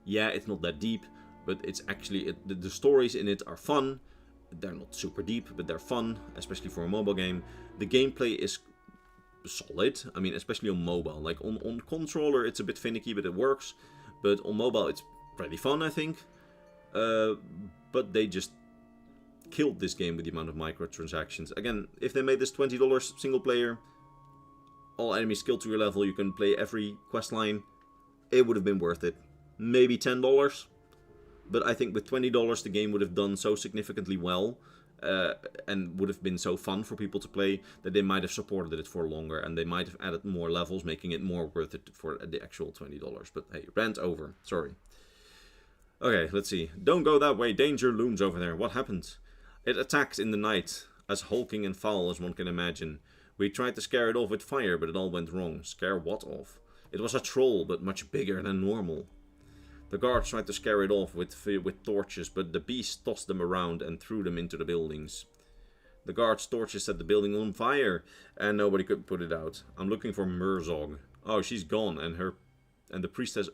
Yeah, it's not that deep, but it's actually, the stories in it are fun. They're not super deep, but they're fun, especially for a mobile game. The gameplay is solid. I mean, especially on mobile. Like on controller, it's a bit finicky, but it works. But on mobile, it's pretty fun, I think. But they just killed this game with the amount of microtransactions. Again, if they made this $20 single player, all enemies scaled to your level, you can play every quest line, it would have been worth it. Maybe $10. But I think with $20, the game would have done so significantly well, and would have been so fun for people to play, that they might have supported it for longer, and they might have added more levels, making it more worth it for the actual $20. But hey, rant over. Sorry. Okay, let's see. Don't go that way. Danger looms over there. What happened? It attacked in the night, as hulking and foul as one can imagine. We tried to scare it off with fire, but it all went wrong. Scare what off? It was a troll, but much bigger than normal. The guards tried to scare it off with torches, but the beast tossed them around and threw them into the buildings. The guards' torches set the building on fire, and nobody could put it out. I'm looking for Murzog. Oh, she's gone, and the priestess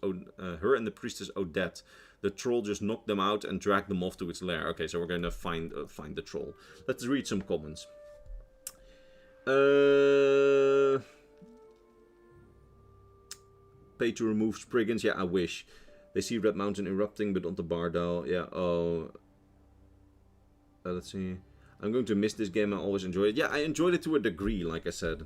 Odette. The troll just knocked them out and dragged them off to its lair. Okay, so we're going to find the troll. Let's read some comments. Pay to remove Spriggans. Yeah, I wish. They see Red Mountain erupting, but on the Bardal. Yeah, oh. Let's see. I'm going to miss this game. I always enjoyed it. Yeah, I enjoyed it to a degree, like I said.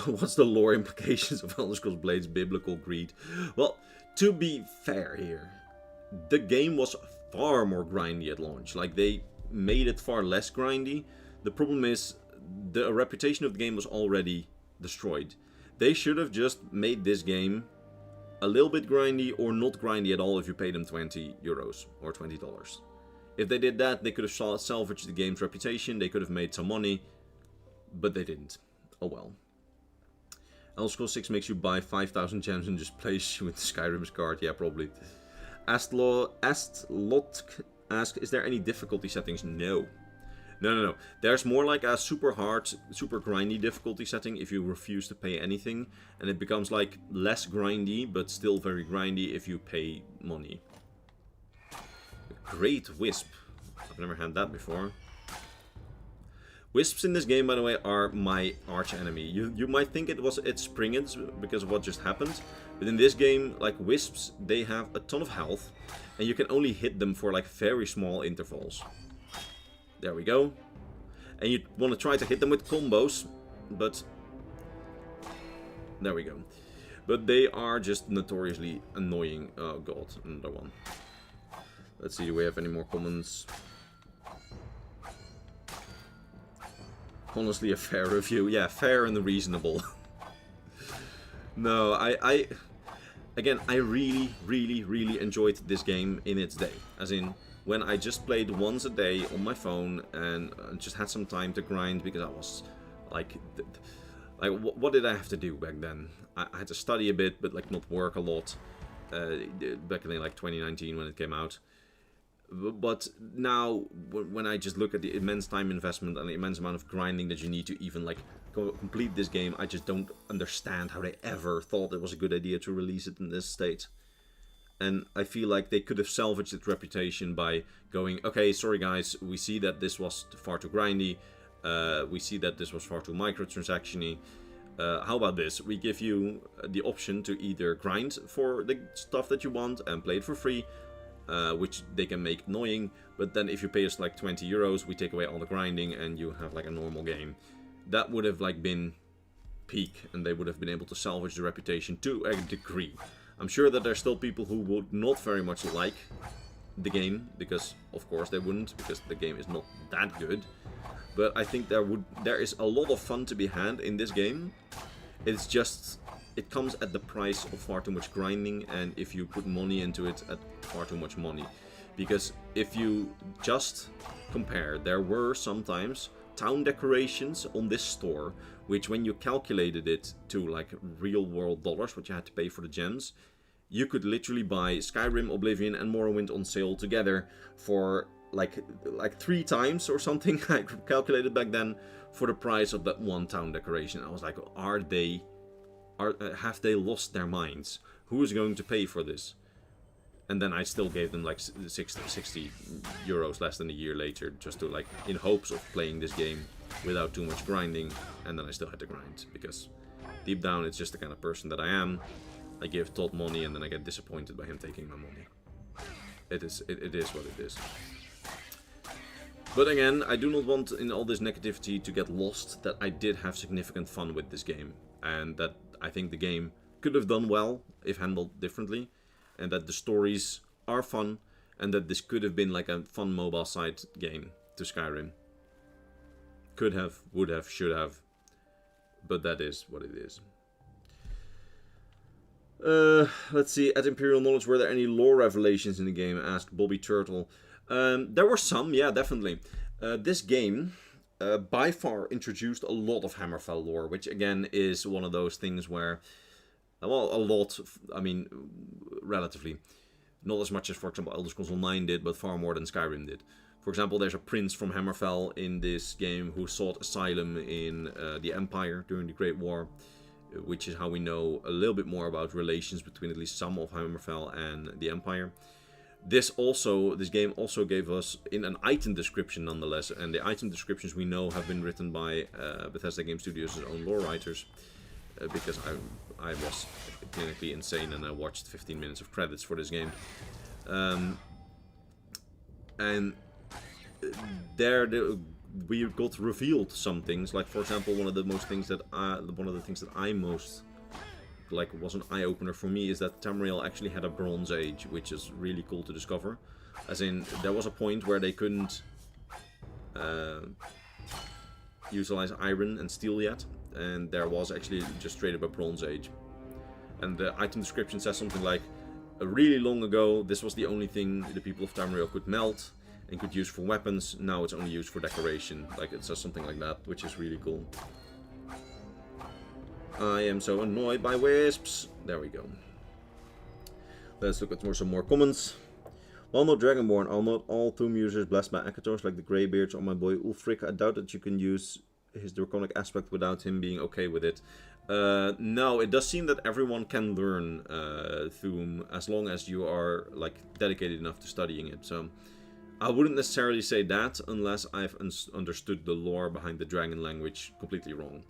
What's the lore implications of Elder Scrolls Blades biblical greed? Well, to be fair here, the game was far more grindy at launch. Like, they made it far less grindy. The problem is, the reputation of the game was already destroyed. They should have just made this game a little bit grindy, or not grindy at all if you pay them €20 or $20. If they did that, they could have salvaged the game's reputation, they could have made some money, but they didn't. Oh well. Elder Scrolls 6 makes you buy 5,000 gems and just place you with Skyrim's card. Yeah, probably. Astlotk asks, is there any difficulty settings? No. No. There's more like a super hard, super grindy difficulty setting if you refuse to pay anything. And it becomes like less grindy, but still very grindy if you pay money. Great Wisp. I've never had that before. Wisps in this game, by the way, are my arch enemy. You might think it's Spriggans because of what just happened. But in this game, like Wisps, they have a ton of health. And you can only hit them for like very small intervals. There we go. And you want to try to hit them with combos, but there we go. But they are just notoriously annoying. Oh god, another one. Let's see, do we have any more comments? Honestly, a fair review. Yeah, fair and reasonable. No, again, I really enjoyed this game in its day. As in, when I just played once a day on my phone and just had some time to grind, because I was like what did I have to do back then? I had to study a bit, but like not work a lot. Back in like 2019 when it came out. But now, when I just look at the immense time investment and the immense amount of grinding that you need to even like complete this game, I just don't understand how they ever thought it was a good idea to release it in this state. And I feel like they could have salvaged its reputation by going, okay, sorry guys, we see that this was far too grindy, we see that this was far too microtransaction-y. How about this? We give you the option to either grind for the stuff that you want and play it for free, which they can make annoying, but then if you pay us like €20, we take away all the grinding and you have like a normal game. That would have like been peak, and they would have been able to salvage the reputation to a degree. I'm sure that there's still people who would not very much like the game, because of course they wouldn't, because the game is not that good. But I think there is a lot of fun to be had in this game. It's just, it comes at the price of far too much grinding, and if you put money into it, at far too much money. Because if you just compare, there were sometimes town decorations on this store, which when you calculated it to like real world dollars, what you had to pay for the gems, you could literally buy Skyrim, Oblivion and Morrowind on sale together for like 3 times or something. I calculated back then for the price of that one town decoration. I was like, have they lost their minds? Who is going to pay for this? And then I still gave them like 60 euros less than a year later, just to like, in hopes of playing this game without too much grinding. And then I still had to grind, because deep down it's just the kind of person that I am. I give Todd money and then I get disappointed by him taking my money. It is what it is. But again, I do not want in all this negativity to get lost that I did have significant fun with this game. And that I think the game could have done well if handled differently. And that the stories are fun. And that this could have been like a fun mobile side game to Skyrim. Could have, would have, should have. But that is what it is. Let's see. At Imperial Knowledge, were there any lore revelations in the game? Asked Bobby Turtle. There were some, yeah, definitely. This game, by far, introduced a lot of Hammerfell lore, which again is one of those things where, well, a lot, I mean, relatively. Not as much as, for example, Elder Scrolls Online did, but far more than Skyrim did. For example, there's a prince from Hammerfell in this game who sought asylum in the Empire during the Great War, which is how we know a little bit more about relations between at least some of Hammerfell and the Empire. This game also gave us in an item description nonetheless, and the item descriptions we know have been written by Bethesda Game Studios' own lore writers, because I was clinically insane and I watched 15 minutes of credits for this game. And there we got revealed some things, like for example one of the things that I most like was an eye-opener for me is that Tamriel actually had a Bronze Age, which is really cool to discover. As in, there was a point where they couldn't utilize iron and steel yet, and there was actually just straight up a Bronze Age. And the item description says something like, really long ago this was the only thing the people of Tamriel could melt and could use for weapons, now it's only used for decoration. Like, it says something like that, which is really cool. I am so annoyed by wisps. There we go. Let's look at some more comments. While not Dragonborn, are not all Tomb users blessed by Akators like the Greybeards or my boy Ulfric? I doubt that you can use his draconic aspect without him being okay with it. No, it does seem that everyone can learn Tomb as long as you are like dedicated enough to studying it. So I wouldn't necessarily say that unless I've understood the lore behind the dragon language completely wrong.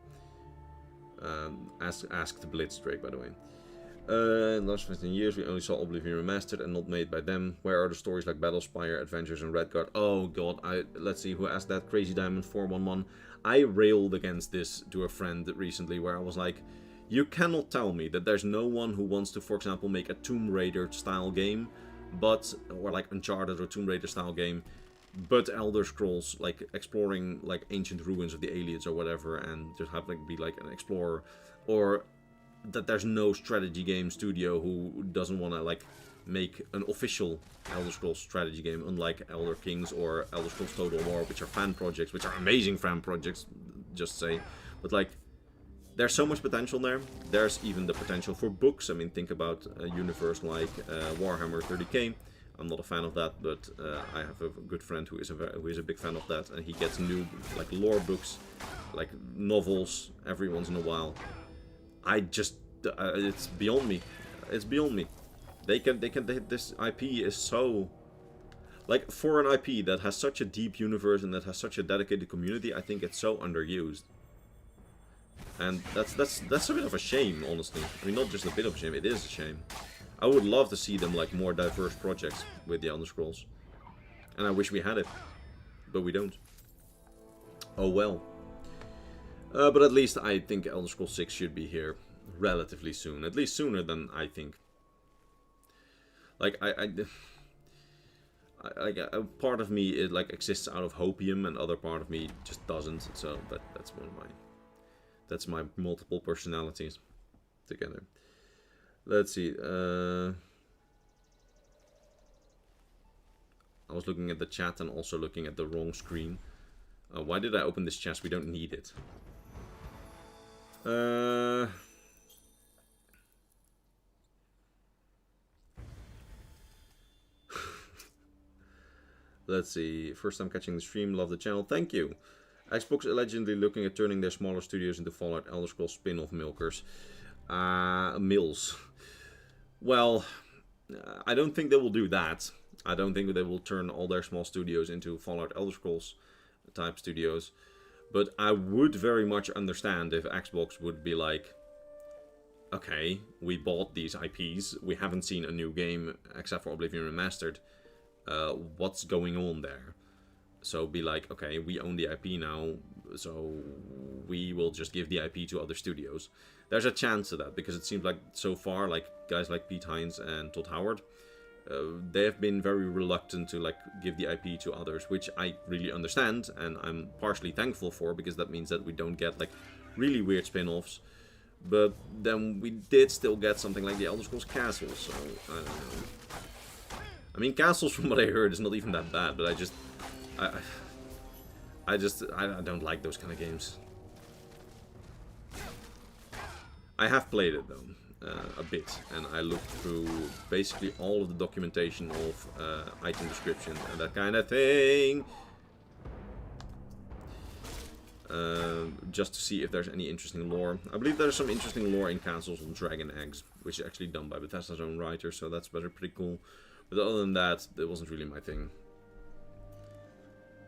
Ask the Blitzdrake, by the way. In the last 15 years, we only saw Oblivion remastered and not made by them. Where are the stories like Battlespire, Adventures, and Redguard? Oh god, let's see who asked that. Crazy Diamond 411. I railed against this to a friend recently, where I was like, you cannot tell me that there's no one who wants to, for example, make a Tomb Raider style game, or like Uncharted or Tomb Raider style game, but Elder Scrolls, like exploring like ancient ruins of the aliens or whatever, and just have like be like an explorer, or that there's no strategy game studio who doesn't want to like make an official Elder Scrolls strategy game, unlike Elder Kings or Elder Scrolls Total War, which are fan projects, which are amazing fan projects, just say. But like, there's so much potential there. There's even the potential for books. I mean, think about a universe like Warhammer 30k. I'm not a fan of that, but I have a good friend who is a big fan of that, and he gets new like lore books, like novels every once in a while. It's beyond me. It's beyond me. This IP is so, like, for an IP that has such a deep universe and that has such a dedicated community, I think it's so underused. And that's a bit of a shame, honestly. I mean, not just a bit of a shame, it is a shame. I would love to see them like more diverse projects with the Elder Scrolls. And I wish we had it. But we don't. Oh well. But at least I think Elder Scrolls 6 should be here relatively soon. At least sooner than I think. Like, part of me it like exists out of hopium, and other part of me just doesn't. So that's my multiple personalities together. Let's see. I was looking at the chat and also looking at the wrong screen. Why did I open this chest? We don't need it. Let's see. First time catching the stream. Love the channel. Thank you. Xbox allegedly looking at turning their smaller studios into Fallout Elder Scrolls spin-off milkers. Mills. Well, I don't think they will do that. I don't think they will turn all their small studios into Fallout Elder Scrolls type studios. But I would very much understand if Xbox would be like, okay, we bought these IPs, we haven't seen a new game except for Oblivion Remastered. What's going on there? So be like, okay, we own the IP now, so we will just give the IP to other studios. There's a chance of that, because it seems like so far, like guys like Pete Hines and Todd Howard, they have been very reluctant to like give the IP to others, which I really understand, and I'm partially thankful for, because that means that we don't get like really weird spin-offs. But then we did still get something like the Elder Scrolls Castles, so I don't know. I mean, Castles, from what I heard, is not even that bad, but I don't like those kind of games. I have played it though, a bit, and I looked through basically all of the documentation of item description and that kind of thing, just to see if there's any interesting lore. I believe there's some interesting lore in Castles on Dragon Eggs, which is actually done by Bethesda's own writer, so that's pretty cool. But other than that, it wasn't really my thing.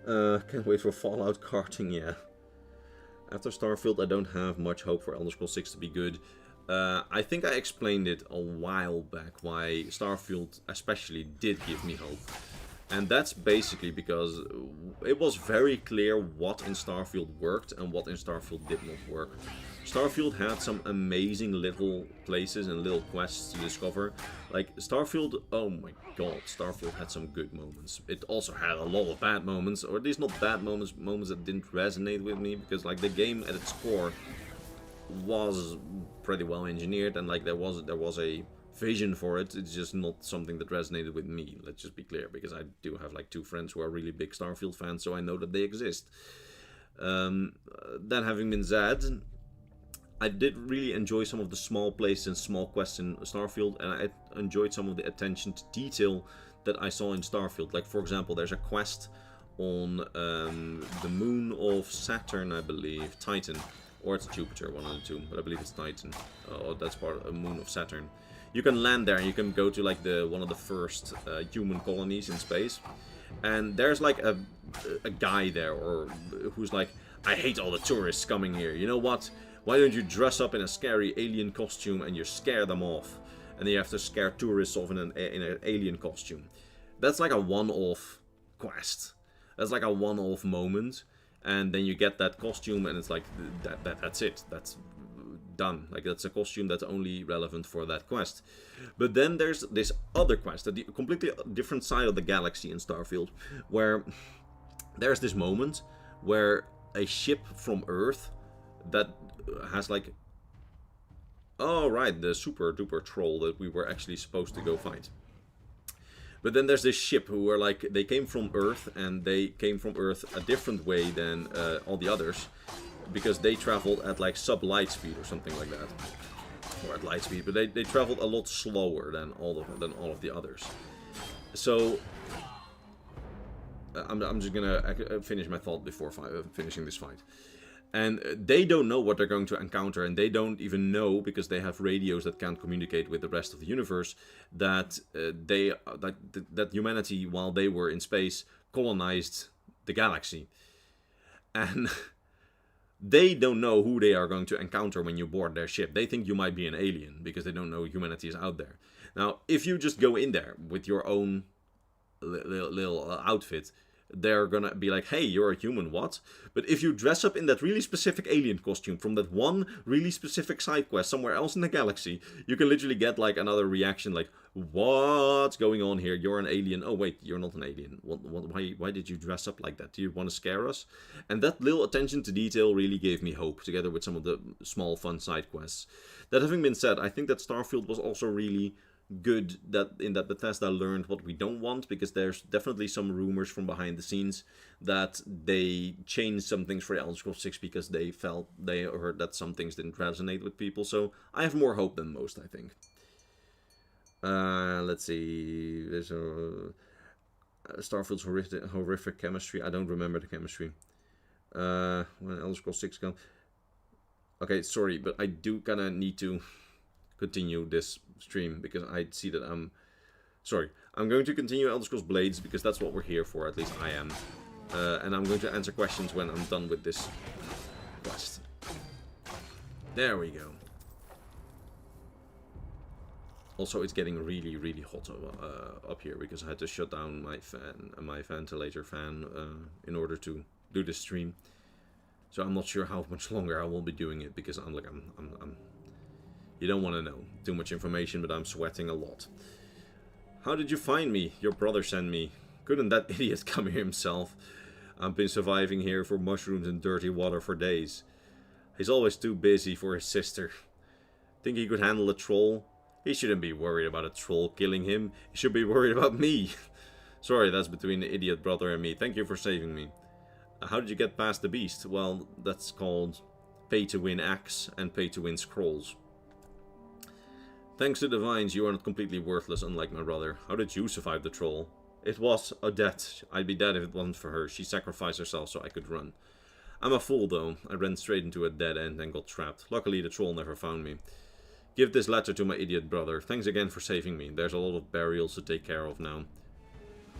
Can't wait for Fallout karting, yeah. After Starfield, I don't have much hope for Elder Scrolls 6 to be good. I think I explained it a while back why Starfield especially did give me hope. And that's basically because it was very clear what in Starfield worked and what in Starfield did not work. Starfield had some amazing little places and little quests to discover. Like, Starfield, oh my god, Starfield had some good moments. It also had a lot of bad moments, or at least not bad moments, moments that didn't resonate with me, because like the game at its core was pretty well engineered, and like there was a vision for it. It's just not something that resonated with me, let's just be clear, because I do have like 2 friends who are really big Starfield fans, so I know that they exist. That having been said, I did really enjoy some of the small places and small quests in Starfield, and I enjoyed some of the attention to detail that I saw in Starfield. Like, for example, there's a quest on the moon of Saturn, I believe, Titan, or it's Jupiter, one of the two, but I believe it's Titan. Oh, that's part of a moon of Saturn. You can land there, and you can go to like one of the first human colonies in space, and there's like a guy there, or who's like, I hate all the tourists coming here. You know what? Why don't you dress up in a scary alien costume and you scare them off? And then you have to scare tourists off in an alien costume. That's like a one-off quest. That's like a one-off moment. And then you get that costume and it's like, that's it. That's done. Like, that's a costume that's only relevant for that quest. But then there's this other quest, a completely different side of the galaxy in Starfield, where there's this moment where a ship from Earth that has like, oh right, the super duper troll that we were actually supposed to go fight. But then there's this ship who are like, they came from Earth, and they came from Earth a different way than all the others, because they traveled at like sub-light speed or something like that, or at light speed, but they traveled a lot slower than all of the others. So I'm just gonna finish my thought before finishing this fight. And they don't know what they're going to encounter, and they don't even know, because they have radios that can't communicate with the rest of the universe, that that humanity, while they were in space, colonized the galaxy. And they don't know who they are going to encounter when you board their ship. They think you might be an alien, because they don't know humanity is out there. Now, if you just go in there with your own little outfit, they're gonna be like, hey, you're a human, what? But if you dress up in that really specific alien costume from that one really specific side quest somewhere else in the galaxy, you can literally get like another reaction like, what's going on here? You're an alien. Oh wait, you're not an alien. Why did you dress up like that? Do you want to scare us? And that little attention to detail really gave me hope, together with some of the small fun side quests. That having been said, I think that Starfield was also really good that Bethesda learned what we don't want, because there's definitely some rumors from behind the scenes that they changed some things for Elder Scrolls 6 because they heard that some things didn't resonate with people. So I have more hope than most, I think. Let's see. There's Starfield's horrific chemistry. I don't remember the chemistry. When Elder Scrolls 6 comes. Okay, sorry, but I do kind of need to continue this stream because I see that I'm going to continue Elder Scrolls Blades because that's what we're here for, at least I am. And I'm going to answer questions when I'm done with this quest. There we go. Also, it's getting really, really hot up here because I had to shut down my ventilator fan, in order to do this stream. So I'm not sure how much longer I will be doing it because I'm you don't want to know too much information, but I'm sweating a lot. How did you find me? Your brother sent me. Couldn't that idiot come here himself? I've been surviving here for mushrooms and dirty water for days. He's always too busy for his sister. Think he could handle a troll? He shouldn't be worried about a troll killing him. He should be worried about me. Sorry, that's between the idiot brother and me. Thank you for saving me. How did you get past the beast? Well, that's called pay-to-win axe and pay-to-win scrolls. Thanks to the vines, you are not completely worthless, unlike my brother. How did you survive the troll? It was a death. I'd be dead if it wasn't for her. She sacrificed herself so I could run. I'm a fool, though. I ran straight into a dead end and got trapped. Luckily, the troll never found me. Give this letter to my idiot brother. Thanks again for saving me. There's a lot of burials to take care of now.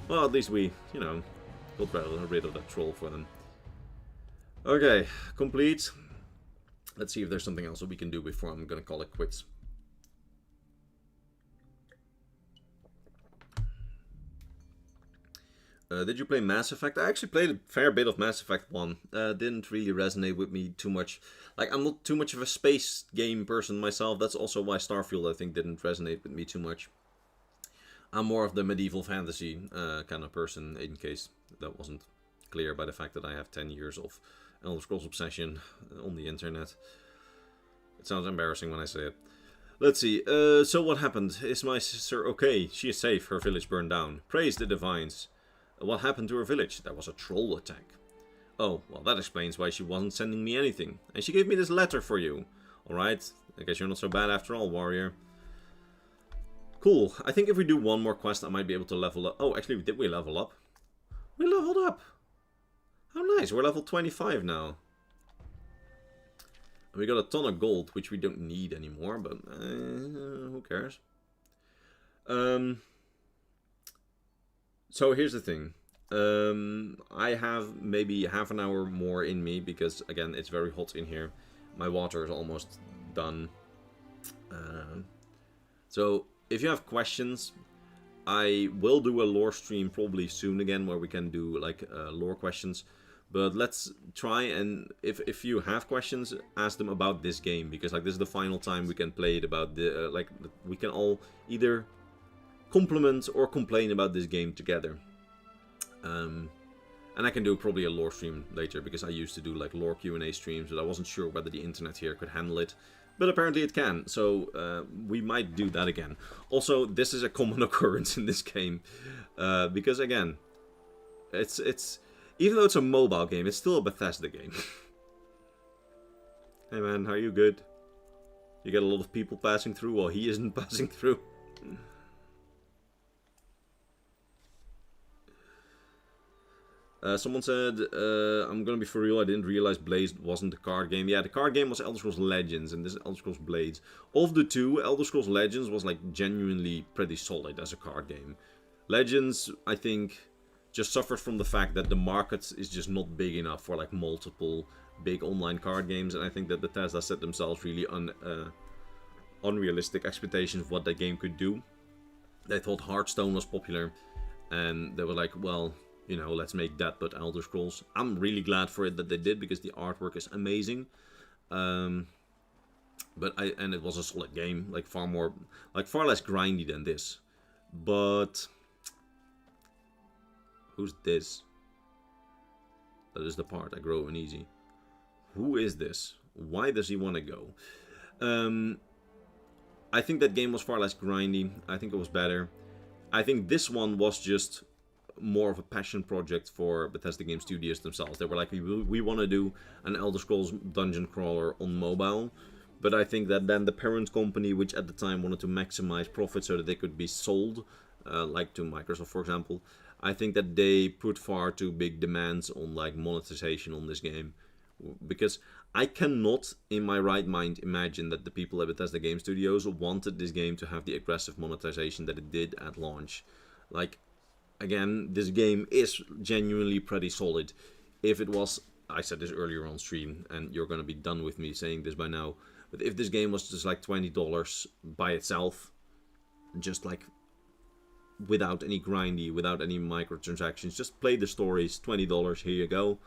Well, at least we, got rid of that troll for them. Okay, complete. Let's see if there's something else that we can do before I'm gonna call it quits. Did you play Mass Effect? I actually played a fair bit of Mass Effect 1. Didn't really resonate with me too much. Like, I'm not too much of a space game person myself. That's also why Starfield, I think, didn't resonate with me too much. I'm more of the medieval fantasy kind of person, in case that wasn't clear by the fact that I have 10 years of Elder Scrolls obsession on the internet. It sounds embarrassing when I say it. Let's see. So what happened? Is my sister okay? She is safe. Her village burned down. Praise the divines. What happened to her village? There was a troll attack. Oh, well, that explains why she wasn't sending me anything. And she gave me this letter for you. Alright, I guess you're not so bad after all, warrior. Cool. I think if we do one more quest, I might be able to level up. Oh, actually, did we level up? We leveled up. How nice. We're level 25 now. And we got a ton of gold, which we don't need anymore, but who cares? So here's the thing. I have maybe half an hour more in me because, again, it's very hot in here. My water is almost done. So if you have questions, I will do a lore stream probably soon again where we can do like lore questions. But let's try and if you have questions, ask them about this game, because like this is the final time we can play it about the we can all either compliment or complain about this game together. And I can do probably a lore stream later, because I used to do like lore Q&A streams, but I wasn't sure whether the internet here could handle it. But apparently it can, so we might do that again. Also, this is a common occurrence in this game, because again, it's even though it's a mobile game, it's still a Bethesda game. Hey man, are you good? You get a lot of people passing through while he isn't passing through. Someone said, I'm gonna be for real, I didn't realize Blades wasn't the card game. Yeah, the card game was Elder Scrolls Legends, and this is Elder Scrolls Blades. Of the two, Elder Scrolls Legends was like genuinely pretty solid as a card game. Legends, I think, just suffers from the fact that the market is just not big enough for like multiple big online card games, and I think that Bethesda set themselves really unrealistic expectations of what that game could do. They thought Hearthstone was popular, and they were like, well, you know, let's make that but Elder Scrolls. I'm really glad for it that they did, because the artwork is amazing. And it was a solid game, like far less grindy than this. But who's this? That is the part I grow uneasy. Who is this? Why does he want to go? I think that game was far less grindy. I think it was better. I think this one was just more of a passion project for Bethesda Game Studios themselves. They were like, we want to do an Elder Scrolls dungeon crawler on mobile. But I think that then the parent company, which at the time wanted to maximize profit so that they could be sold, like to Microsoft, for example, I think that they put far too big demands on like monetization on this game. Because I cannot, in my right mind, imagine that the people at Bethesda Game Studios wanted this game to have the aggressive monetization that it did at launch. Like, again, this game is genuinely pretty solid. If it was, I said this earlier on stream, and you're going to be done with me saying this by now, but if this game was just like $20 by itself, just like without any grindy, without any microtransactions, just play the stories, $20, here you go.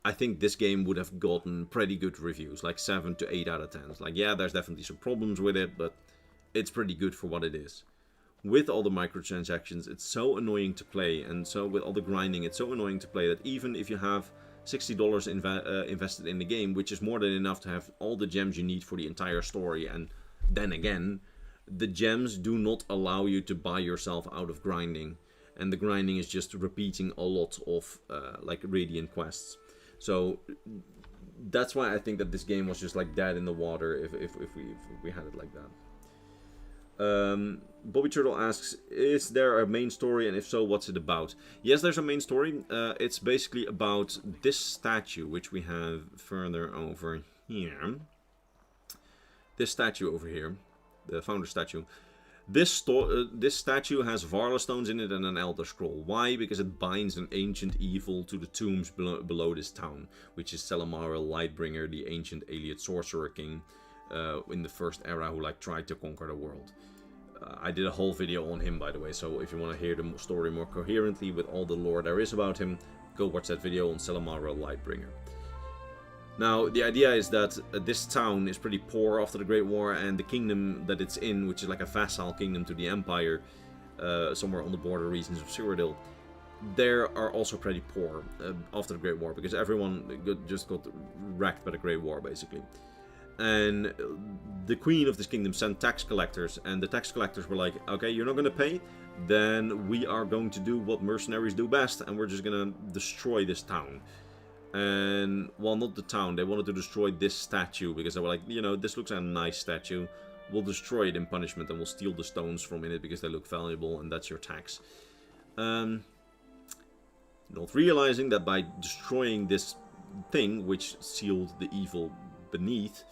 I think this game would have gotten pretty good reviews, like 7 to 8 out of 10. Like, yeah, there's definitely some problems with it, but it's pretty good for what it is. With all the microtransactions, it's so annoying to play, and so with all the grinding, it's so annoying to play that even if you have $60 invested in the game, which is more than enough to have all the gems you need for the entire story, and then again, the gems do not allow you to buy yourself out of grinding, and the grinding is just repeating a lot of like Radiant quests. So that's why I think that this game was just like dead in the water if we had it like that. Bobby Turtle asks, is there a main story, and if so, what's it about? Yes, there's a main story. It's basically about this statue, which we have further over here. This statue over here, the founder statue. This statue has Varla stones in it and an Elder Scroll. Why? Because it binds an ancient evil to the tombs below this town, which is Selamara Lightbringer, the ancient alien sorcerer king in the first era who like tried to conquer the world. I did a whole video on him, by the way, so if you want to hear the story more coherently with all the lore there is about him, go watch that video on Selamara Lightbringer. Now, the idea is that this town is pretty poor after the Great War, and the kingdom that it's in, which is like a vassal kingdom to the Empire, somewhere on the border regions of Cyrodiil, they are also pretty poor after the Great War, because everyone just got wrecked by the Great War, basically. And the queen of this kingdom sent tax collectors, and the tax collectors were like, okay, you're not going to pay? Then we are going to do what mercenaries do best, and we're just going to destroy this town. And, well, not the town, they wanted to destroy this statue, because they were like, you know, this looks like a nice statue. We'll destroy it in punishment, and we'll steal the stones from in it, because they look valuable, and that's your tax. Not realizing that by destroying this thing, which sealed the evil beneath,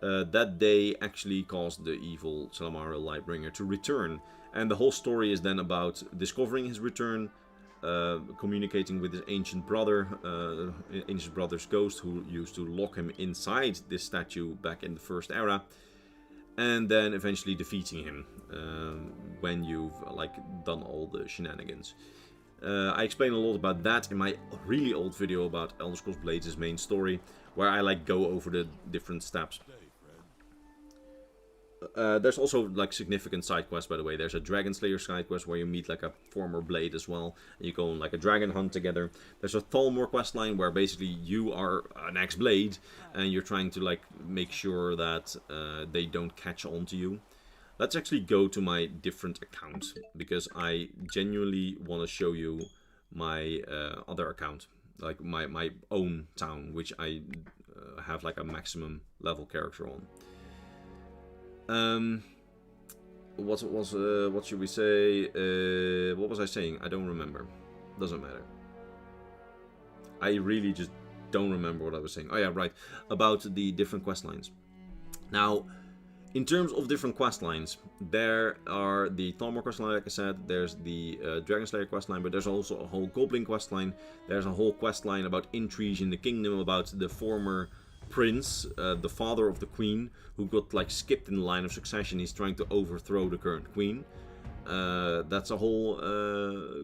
that they actually caused the evil Selamara Lightbringer to return. And the whole story is then about discovering his return, communicating with his ancient brother's ghost, who used to lock him inside this statue back in the first era, and then eventually defeating him when you've like done all the shenanigans. I explain a lot about that in my really old video about Elder Scrolls Blades' main story, where I like go over the different steps. There's also like significant side quests, by the way. There's a Dragon Slayer side quest where you meet like a former Blade as well, and you go on like a dragon hunt together. There's a Thalmor quest line where basically you are an ex-Blade and you're trying to like make sure that they don't catch on to you. Let's actually go to my different account, because I genuinely want to show you my other account, like my own town, which I have like a maximum level character on. What should we say? What was I saying? I don't remember. Doesn't matter. I really just don't remember what I was saying. Oh yeah, right. About the different quest lines. Now, in terms of different quest lines, there are the Thalmor quest line, like I said. There's the Dragon Slayer quest line, but there's also a whole Goblin quest line. There's a whole quest line about intrigue in the kingdom, about the former prince, the father of the queen, who got like skipped in the line of succession. He's trying to overthrow the current queen. That's a whole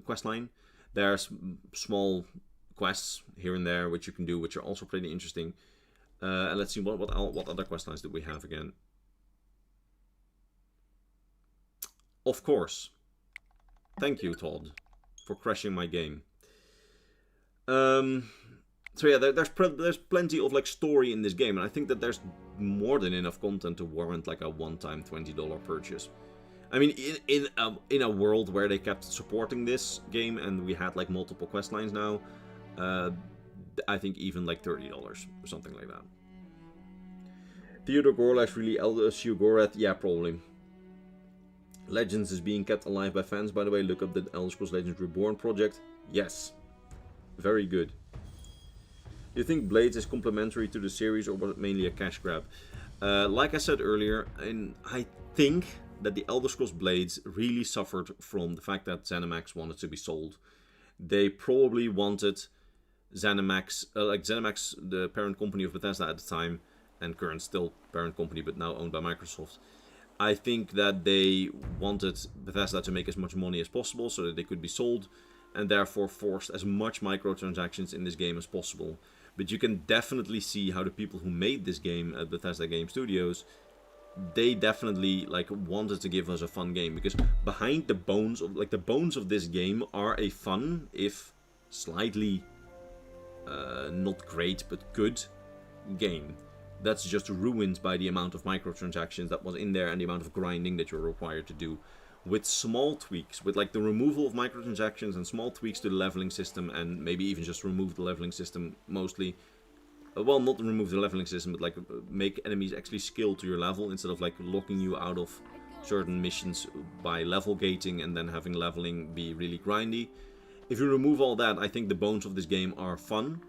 quest line. There's small quests here and there which you can do, which are also pretty interesting. And let's see, what other quest lines do we have again? Of course. Thank you, Todd, for crashing my game. So yeah, there's plenty of like story in this game, and I think that there's more than enough content to warrant like a one-time $20 purchase. I mean, in a world where they kept supporting this game and we had like multiple quest lines now, I think even like $30 or something like that. Theodore Gorlash really LSU Gorath? Yeah, probably. Legends is being kept alive by fans, by the way. Look up the Elder Scrolls Legends Reborn project. Yes. Very good. Do you think Blades is complementary to the series, or was it mainly a cash grab? Like I said earlier, and I think that the Elder Scrolls Blades really suffered from the fact that ZeniMax wanted to be sold. They probably wanted ZeniMax, like ZeniMax, the parent company of Bethesda at the time, and current still parent company, but now owned by Microsoft. I think that they wanted Bethesda to make as much money as possible so that they could be sold, and therefore forced as much microtransactions in this game as possible. But you can definitely see how the people who made this game at Bethesda Game Studios, they definitely like wanted to give us a fun game, because behind the bones of this game are a fun, if slightly not great but good game. That's just ruined by the amount of microtransactions that was in there and the amount of grinding that you're required to do. With small tweaks, with like the removal of microtransactions and small tweaks to the leveling system, and maybe even just remove the leveling system mostly. Well, not remove the leveling system, but like make enemies actually skill to your level instead of like locking you out of certain missions by level gating and then having leveling be really grindy. If you remove all that, I think the bones of this game are fun.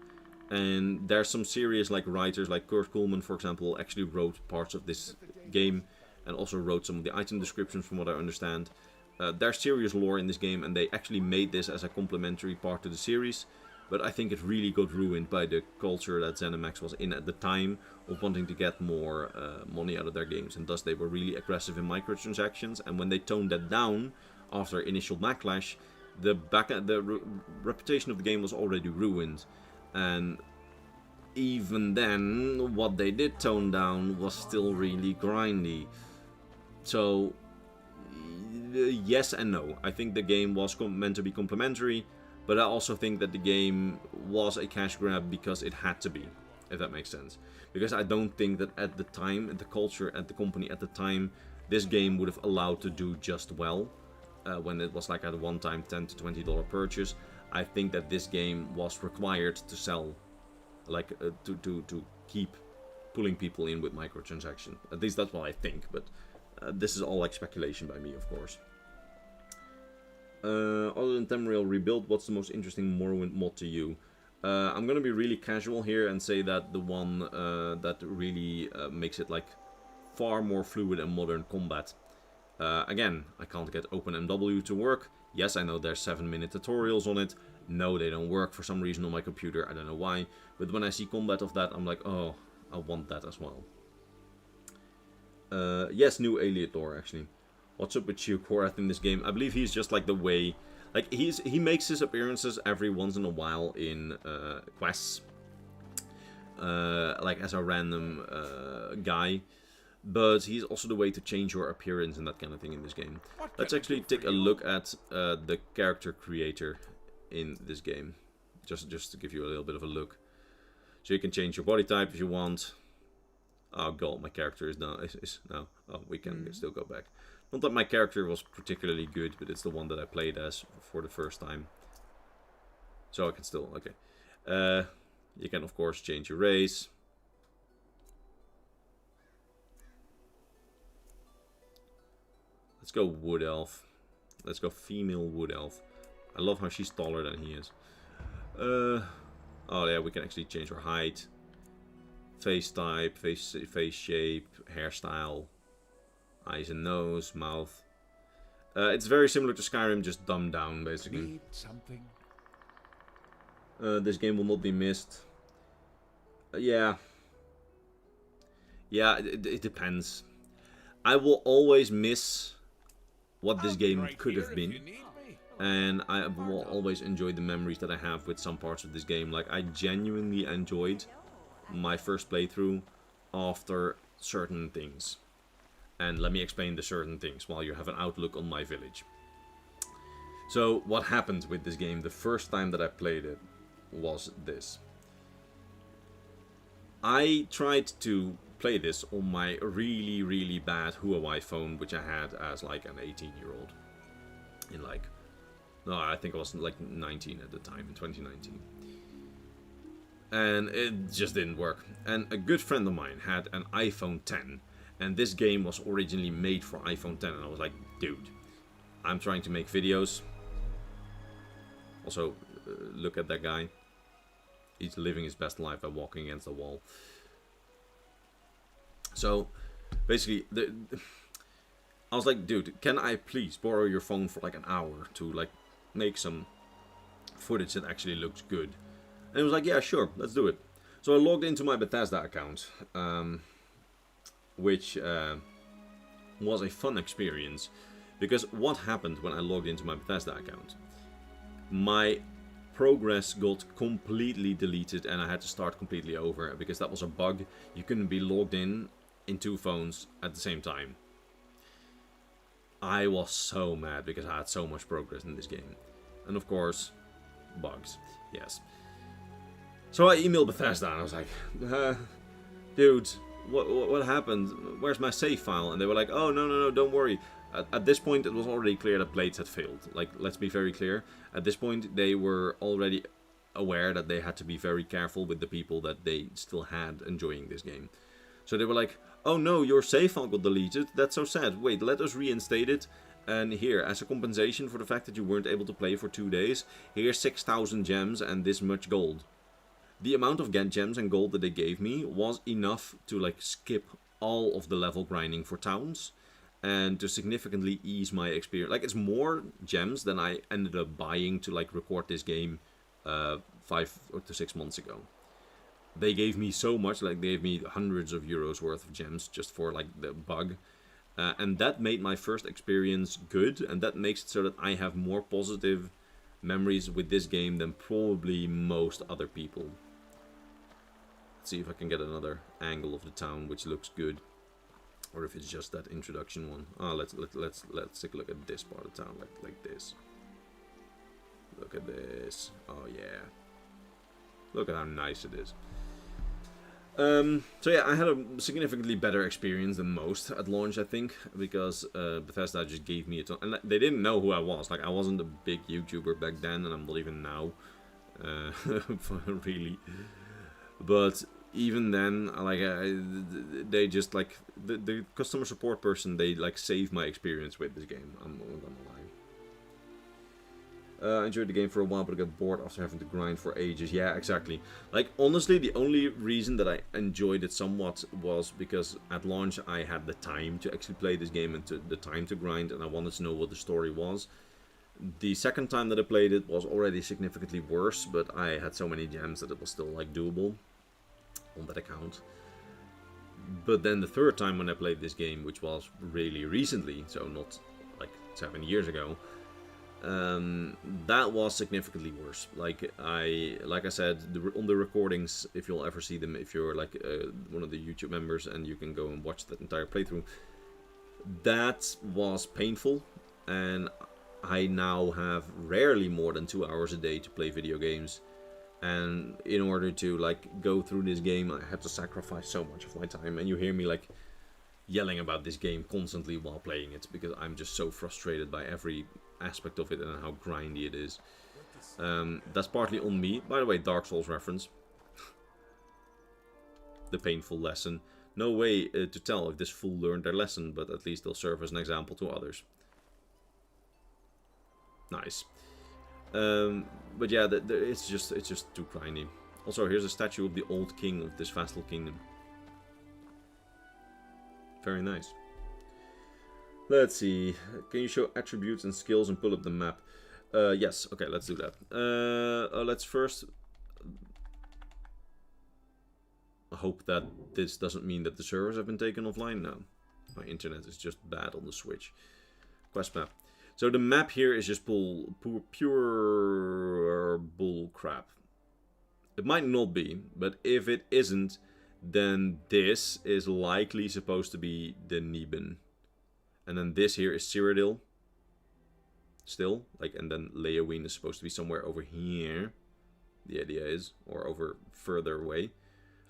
And there's some serious like writers, like Kurt Coleman, for example, actually wrote parts of this game and also wrote some of the item descriptions, from what I understand. There's serious lore in this game, and they actually made this as a complementary part to the series. But I think it really got ruined by the culture that ZeniMax was in at the time of wanting to get more money out of their games, and thus they were really aggressive in microtransactions. And when they toned that down after initial backlash, the reputation of the game was already ruined. And even then, what they did tone down was still really grindy. So, yes and no. I think the game was meant to be complementary, but I also think that the game was a cash grab because it had to be, if that makes sense. Because I don't think that at the time, the culture at the company at the time, this game would have allowed to do just well when it was like at a one-time $10 to $20 purchase. I think that this game was required to sell, like to keep pulling people in with microtransactions. At least that's what I think, but this is all like speculation by me, of course. Other than Tamriel Rebuild, what's the most interesting Morrowind mod to you? I'm gonna be really casual here and say that the one that really makes it like far more fluid and modern combat. Again, I can't get OpenMW to work. Yes, I know there's 7-minute tutorials on it. No, they don't work for some reason on my computer. I don't know why. But when I see combat of that, I'm like, oh, I want that as well. Yes, new Aliator, actually. What's up with Shio Korath in this game? I believe he's just like the way... Like, he makes his appearances every once in a while in quests. Like, as a random guy. But he's also the way to change your appearance and that kind of thing in this game. Let's actually take a look at the character creator in this game. Just to give you a little bit of a look. So you can change your body type if you want. Oh god, my character is now... Oh, we can still go back. Not that my character was particularly good, but it's the one that I played as for the first time. So I can still... Okay. You can, of course, change your race. Let's go Wood Elf. Let's go female Wood Elf. I love how she's taller than he is. Oh yeah, we can actually change her height. Face type, face shape, hairstyle. Eyes and nose, mouth. It's very similar to Skyrim, just dumbed down, basically. Need something? This game will not be missed. Yeah. Yeah, it depends. I will always miss what this game could have been. and I will always enjoy the memories that I have with some parts of this game. Like, I genuinely enjoyed my first playthrough after certain things. And let me explain the certain things while you have an outlook on my village. So, what happened with this game the first time that I played it was this. I tried to play this on my really, really bad Huawei phone, which I had as like an 18-year-old. In like, no, I think I was like 19 at the time, in 2019. And it just didn't work. And a good friend of mine had an iPhone 10. And this game was originally made for iPhone 10. And I was like, dude, I'm trying to make videos. Also, look at that guy. He's living his best life by walking against the wall. So, basically, I was like, dude, can I please borrow your phone for like an hour to like make some footage that actually looks good? And he was like, yeah, sure, let's do it. So I logged into my Bethesda account, which was a fun experience. Because what happened when I logged into my Bethesda account? My progress got completely deleted and I had to start completely over because that was a bug. You couldn't be logged in two phones at the same time. I was so mad because I had so much progress in this game. And of course, bugs. Yes. So I emailed Bethesda and I was like, dude, what happened? Where's my save file? And they were like, oh, no, don't worry. At this point, it was already clear that Blades had failed. Like, let's be very clear. At this point, they were already aware that they had to be very careful with the people that they still had enjoying this game. So they were like, oh no, your save file got deleted. That's so sad. Wait, let us reinstate it. And here, as a compensation for the fact that you weren't able to play for 2 days, here's 6,000 gems and this much gold. The amount of gems and gold that they gave me was enough to like skip all of the level grinding for towns. And to significantly ease my experience. Like, it's more gems than I ended up buying to like record this game 5 to 6 months ago. They gave me so much, like they gave me hundreds of euros worth of gems just for like the bug. And that made my first experience good, and that makes it so that I have more positive memories with this game than probably most other people. Let's see if I can get another angle of the town which looks good. Or if it's just that introduction one. Oh, let's take a look at this part of town, like this. Look at this. Oh yeah. Look at how nice it is. So yeah, I had a significantly better experience than most at launch, I think, because Bethesda just gave me a ton, and they didn't know who I was. Like, I wasn't a big YouTuber back then, and I'm not even now, really. But even then, like, they just like the customer support person. They like saved my experience with this game. I'm not gonna lie. I enjoyed the game for a while, but I got bored after having to grind for ages. Yeah, exactly. Like, honestly, the only reason that I enjoyed it somewhat was because at launch I had the time to actually play this game and the time to grind, and I wanted to know what the story was. The second time that I played it was already significantly worse, but I had so many gems that it was still like doable on that account. But then the third time when I played this game, which was really recently, so not like 7 years ago, that was significantly worse. Like I said, on the recordings, if you'll ever see them, if you're like one of the YouTube members and you can go and watch that entire playthrough, that was painful, and I now have rarely more than 2 hours a day to play video games. And in order to like go through this game, I have to sacrifice so much of my time. And you hear me like yelling about this game constantly while playing it, because I'm just so frustrated by every aspect of it and how grindy it is. That's partly on me. By the way, Dark Souls reference. The painful lesson. No way to tell if this fool learned their lesson, but at least they'll serve as an example to others. Nice. But yeah, it's just too grindy. Also, here's a statue of the old king of this vassal kingdom. Very nice. Let's see. Can you show attributes and skills and pull up the map? Yes. Okay, let's do that. Let's first hope that this doesn't mean that the servers have been taken offline now. My internet is just bad on the Switch. Quest map. So the map here is just pure bull crap. It might not be, but if it isn't, then this is likely supposed to be the Neben. And then this here is Cyrodiil. Still, like, and then Leoween is supposed to be somewhere over here. The idea is, or over further away,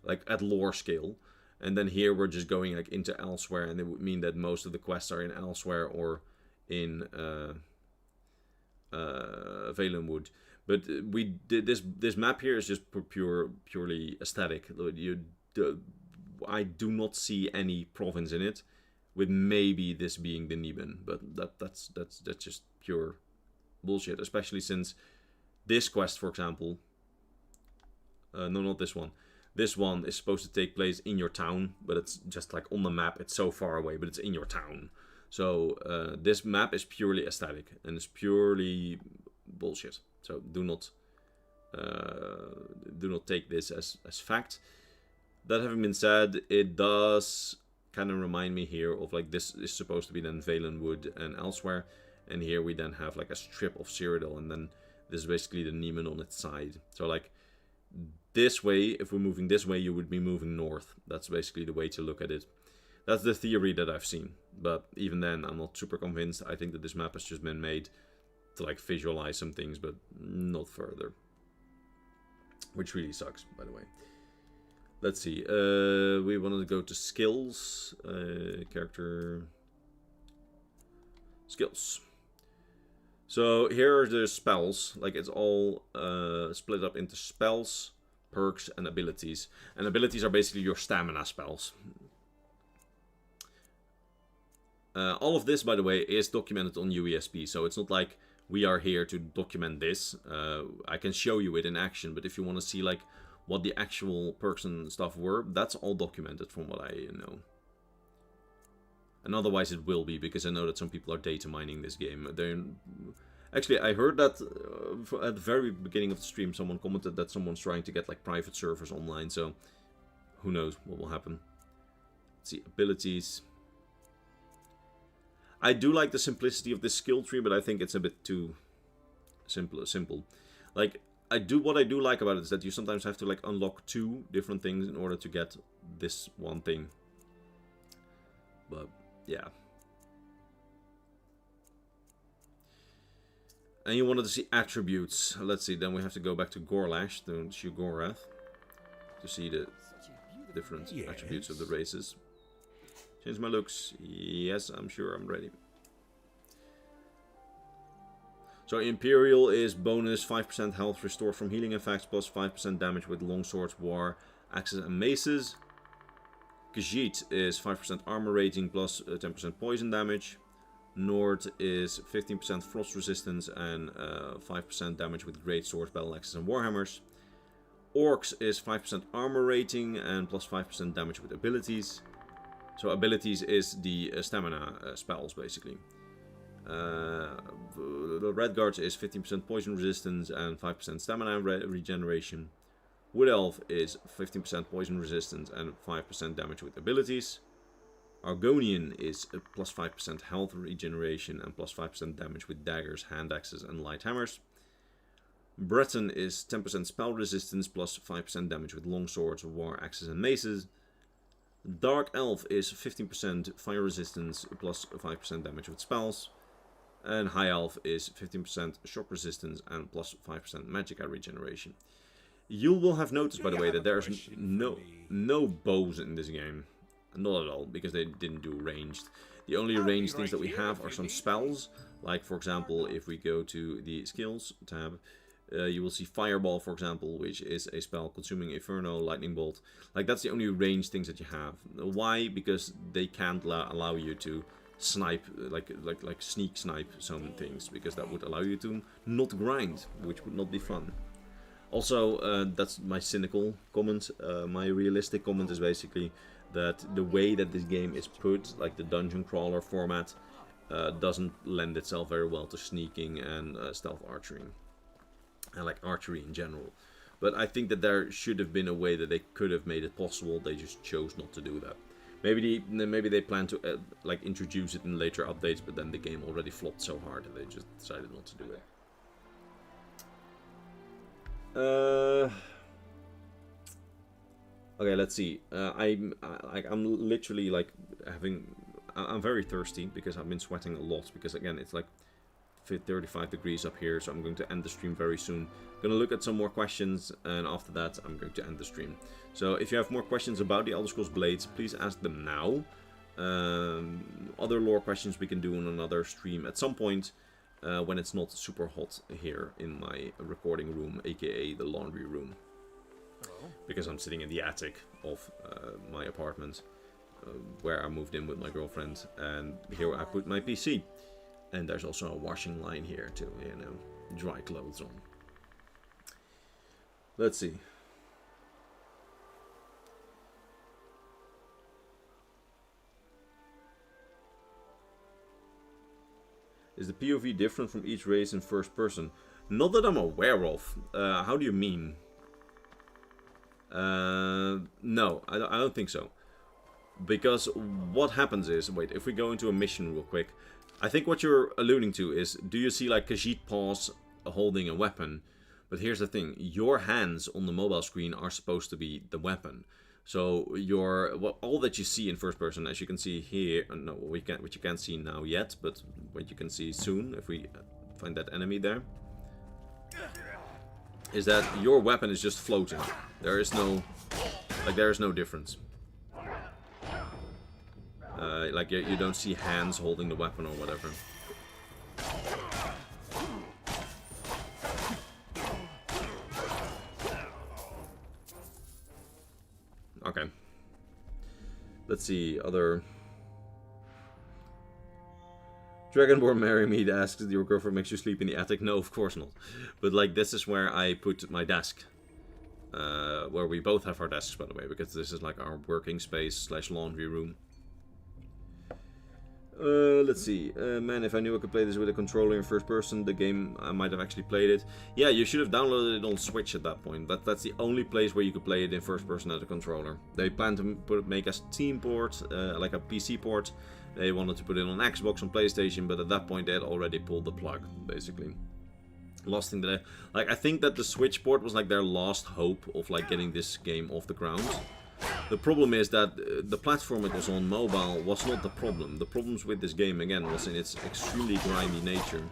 like at lore scale. And then here we're just going like into elsewhere, and it would mean that most of the quests are in elsewhere or in Valenwood. But we did this map here is just purely aesthetic. I do not see any province in it, with maybe this being the Neben, but that's just pure bullshit. Especially since this quest, for example, no, not this one. This one is supposed to take place in your town, but it's just like on the map. It's so far away, but it's in your town. So this map is purely aesthetic and it's purely bullshit. So do not take this as fact. That having been said, it does kind of remind me here of like this is supposed to be then Valenwood and elsewhere, and here we then have like a strip of Cyrodiil, and then this is basically the Neiman on its side. So like this way, if we're moving this way, you would be moving north. That's basically the way to look at it. That's the theory that I've seen, but even then I'm not super convinced. I think that this map has just been made to like visualize some things, but not further, which really sucks, by the way. Let's see, we wanted to go to skills, character skills. So here are the spells, like it's all split up into spells, perks, and abilities. And abilities are basically your stamina spells. All of this, by the way, is documented on UESP, so it's not like we are here to document this. I can show you it in action, but if you want to see like what the actual perks and stuff were, that's all documented from what I know. And otherwise it will be, because I know that some people are data mining this game. Actually, I heard that at the very beginning of the stream, someone commented that someone's trying to get like private servers online, so who knows what will happen. Let's see, abilities. I do like the simplicity of this skill tree, but I think it's a bit too simple. Like, what I do like about it is that you sometimes have to like unlock 2 different things in order to get this one thing. But yeah. And you wanted to see attributes. Let's see, then we have to go back to Gorlash, to Shugorath, to see the different attributes of the races. Change my looks. Yes, I'm sure I'm ready. So Imperial is bonus 5% health restored from healing effects, plus 5% damage with longswords, war, axes, and maces. Khajiit is 5% armor rating plus 10% poison damage. Nord is 15% frost resistance and 5% damage with great swords, battle axes, and warhammers. Orcs is 5% armor rating and plus 5% damage with abilities. So abilities is the stamina spells, basically. The Red Guards is 15% poison resistance and 5% stamina regeneration. Wood Elf is 15% poison resistance and 5% damage with abilities. Argonian is plus 5% health regeneration and plus 5% damage with daggers, hand axes, and light hammers. Breton is 10% spell resistance plus 5% damage with longswords, war axes, and maces. Dark Elf is 15% fire resistance plus 5% damage with spells. And High Elf is 15% shock resistance and plus 5% magic regeneration. You will have noticed, by the way, that there's no bows in this game. Not at all, because they didn't do ranged. The only ranged things that we have are some spells. Like, for example, if we go to the skills tab, you will see Fireball, for example, which is a spell consuming Inferno, Lightning Bolt. Like, that's the only ranged things that you have. Why? Because they can't allow you to snipe, like sneak snipe some things, because that would allow you to not grind, which would not be fun. Also, that's my cynical comment. My realistic comment is basically that the way that this game is put, like the dungeon crawler format, doesn't lend itself very well to sneaking and stealth archery, and like archery in general. But I think that there should have been a way that they could have made it possible. They just chose not to do that. Maybe they plan to like introduce it in later updates, but then the game already flopped so hard that they just decided not to do it. Okay, let's see. I'm literally like I'm very thirsty because I've been sweating a lot because again it's like 35 degrees up here, so I'm going to end the stream very soon. I'm going to look at some more questions, and after that I'm going to end the stream. So if you have more questions about the Elder Scrolls Blades, please ask them now. Other lore questions we can do on another stream at some point when it's not super hot here in my recording room, aka the laundry room. Because I'm sitting in the attic of my apartment where I moved in with my girlfriend, and here I put my PC. And there's also a washing line here to, you know, dry clothes on. Let's see. Is the POV different from each race in first person? Not that I'm aware of. How do you mean? No, I don't think so. Because what happens is, wait, if we go into a mission real quick, I think what you're alluding to is, do you see like Khajiit paws holding a weapon? But here's the thing, your hands on the mobile screen are supposed to be the weapon. So all that you see in first person, as you can see here, no, which you can't see now yet, but what you can see soon, if we find that enemy there, is that your weapon is just floating. There is no difference. Like you don't see hands holding the weapon or whatever. Okay. Let's see, other... Dragonborn Mary Mead asks, your girlfriend makes you sleep in the attic? No, of course not. But like, this is where I put my desk. Where we both have our desks, by the way, because this is like our working space / laundry room. Let's see. Man, if I knew I could play this with a controller in first person, the game, I might have actually played it. Yeah, you should have downloaded it on Switch at that point. That's the only place where you could play it in first person as a controller. They plan to make a Steam port, like a PC port. They wanted to put it on Xbox and PlayStation, but at that point they had already pulled the plug, basically. Last thing that I think that the Switch port was like their last hope of like getting this game off the ground. The problem is that the platform it was on, mobile, was not the problem. The problems with this game, again, was in its extremely grindy nature.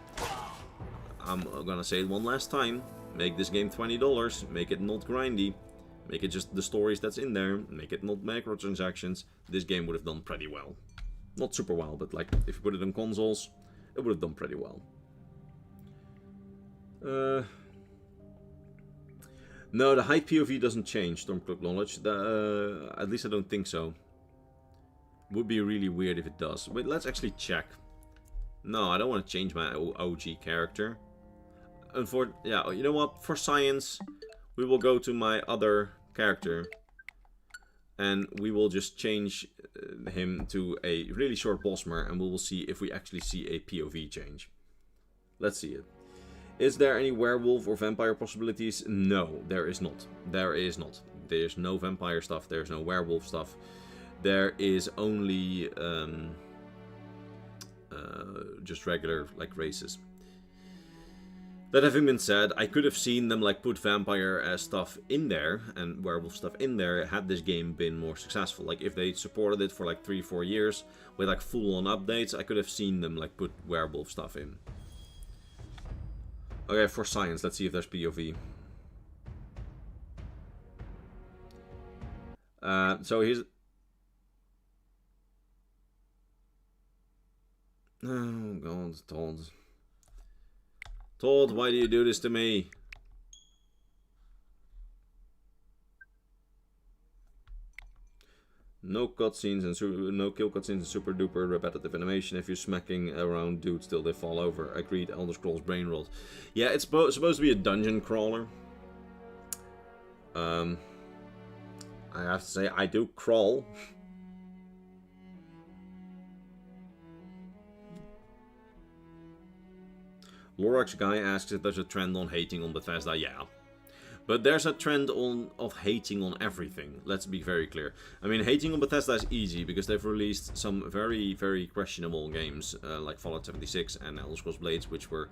I'm gonna say it one last time. Make this game $20. Make it not grindy. Make it just the stories that's in there. Make it not microtransactions. This game would have done pretty well. Not super well, but like, if you put it on consoles, it would have done pretty well. No, the height POV doesn't change, Stormcloak Knowledge. At least I don't think so. Would be really weird if it does. Wait, let's actually check. No, I don't want to change my OG character. Yeah, you know what? For science, we will go to my other character. And we will just change him to a really short Bosmer, and we will see if we actually see a POV change. Let's see it. Is there any werewolf or vampire possibilities? No, there is not. There is not. There's no vampire stuff. There's no werewolf stuff. There is only just regular like races. That having been said, I could have seen them like put vampire stuff in there and werewolf stuff in there had this game been more successful. Like if they supported it for like 3-4 years with like full-on updates, I could have seen them like put werewolf stuff in. Okay, for science, let's see if there's POV. So here's... Oh god, Todd. Todd, why do you do this to me? No cutscenes and no kill cutscenes and super duper repetitive animation. If you're smacking around dudes till they fall over. Agreed, Elder Scrolls brain rot. Yeah, it's supposed to be a dungeon crawler. I have to say, I do crawl. Lorax guy asks if there's a trend on hating on Bethesda. Yeah. But there's a trend of hating on everything. Let's be very clear. I mean, hating on Bethesda is easy because they've released some very, very questionable games like Fallout 76 and Elder Scrolls Blades, which were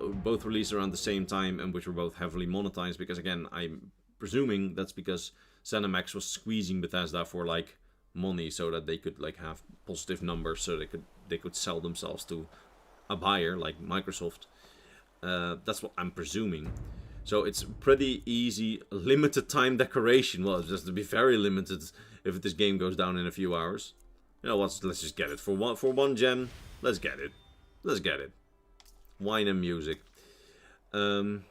both released around the same time and which were both heavily monetized. Because again, I'm presuming that's because ZeniMax was squeezing Bethesda for like money so that they could like have positive numbers, so they could sell themselves to a buyer like Microsoft. That's what I'm presuming. So it's pretty easy, limited time decoration. Well, it's just to be very limited if this game goes down in a few hours. You know what? Let's just get it for one gem. Let's get it. Let's get it. Wine and music. So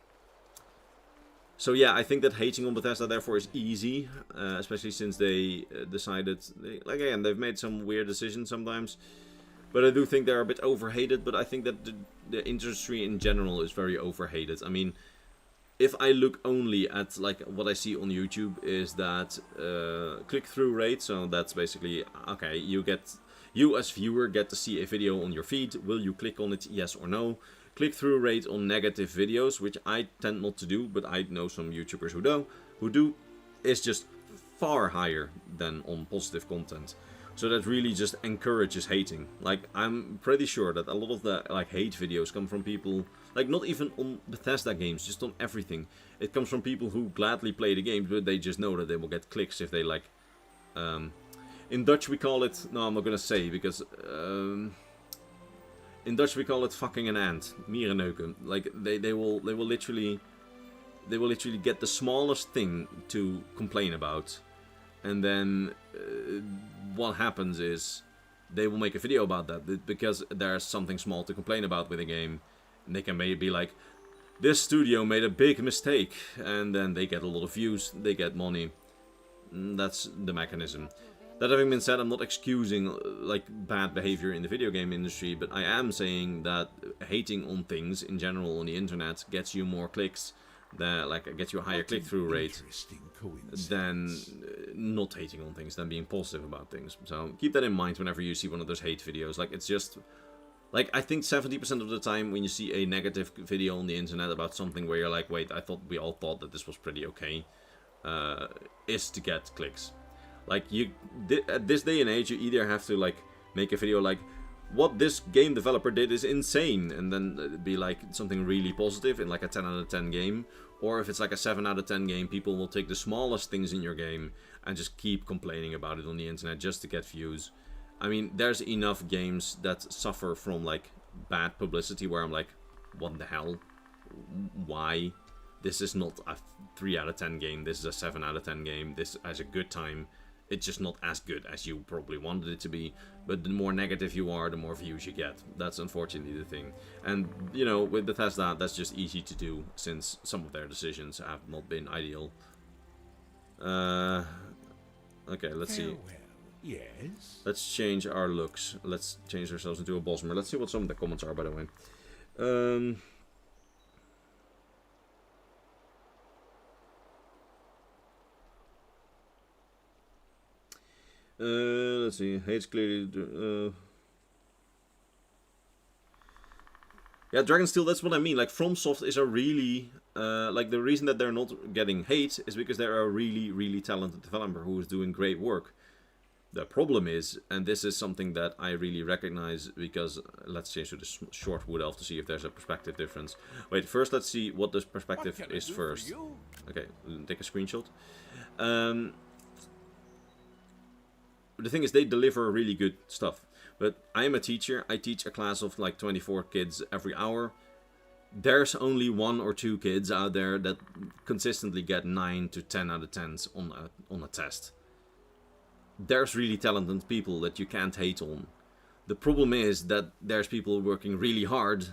yeah, I think that hating on Bethesda therefore is easy, especially since they decided, like again, they've made some weird decisions sometimes, but I do think they're a bit overhated. But I think that the industry in general is very overhated. I mean, if I look only at like what I see on YouTube is that click-through rate, so that's basically, okay, you as viewer get to see a video on your feed, will you click on it, yes or no? Click-through rate on negative videos, which I tend not to do, but I know some YouTubers who do, is just far higher than on positive content. So that really just encourages hating. Like, I'm pretty sure that a lot of the like hate videos come from people, like not even on Bethesda games, just on everything. It comes from people who gladly play the game, but they just know that they will get clicks if they like. In Dutch we call it, no, I'm not gonna say because. In Dutch we call it fucking an ant, mierenneuken. Like they will literally get the smallest thing to complain about, and then what happens is they will make a video about that because there's something small to complain about with a game. And they can maybe be like, this studio made a big mistake, and then they get a lot of views, they get money. That's the mechanism. That having been said, I'm not excusing like bad behavior in the video game industry, but I am saying that hating on things in general on the internet gets you more clicks, gets you a higher click-through rate than not hating on things, than being positive about things. So keep that in mind whenever you see one of those hate videos. Like, it's just, like, I think 70% of the time when you see a negative video on the internet about something where you're like, wait, we all thought that this was pretty okay, is to get clicks. Like, at this day and age, you either have to, like, make a video like, what this game developer did is insane, and then be, like, something really positive in, like, a 10 out of 10 game. Or if it's, like, a 7 out of 10 game, people will take the smallest things in your game and just keep complaining about it on the internet just to get views. I mean, there's enough games that suffer from, like, bad publicity where I'm like, what the hell? Why? This is not a 3 out of 10 game, this is a 7 out of 10 game, this has a good time. It's just not as good as you probably wanted it to be, but the more negative you are, the more views you get. That's unfortunately the thing. And, you know, with Bethesda, that's just easy to do, since some of their decisions have not been ideal. Okay, let's see. Yes? Let's change our looks. Let's change ourselves into a Bosmer. Let's see what some of the comments are, by the way. Let's see. Hate's clearly. Yeah, Dragonsteel, that's what I mean. Like, FromSoft is a really. Like, the reason that they're not getting hate is because they're a really, really talented developer who is doing great work. The problem is, and this is something that I really recognize because. Let's change to the short wood elf to see if there's a perspective difference. Wait, first let's see what this perspective is first. Okay, take a screenshot. The thing is, they deliver really good stuff. But I am a teacher. I teach a class of like 24 kids every hour. There's only 1 or 2 kids out there that consistently get 9 to 10 out of 10s on a test. There's really talented people that you can't hate on. The problem is that there's people working really hard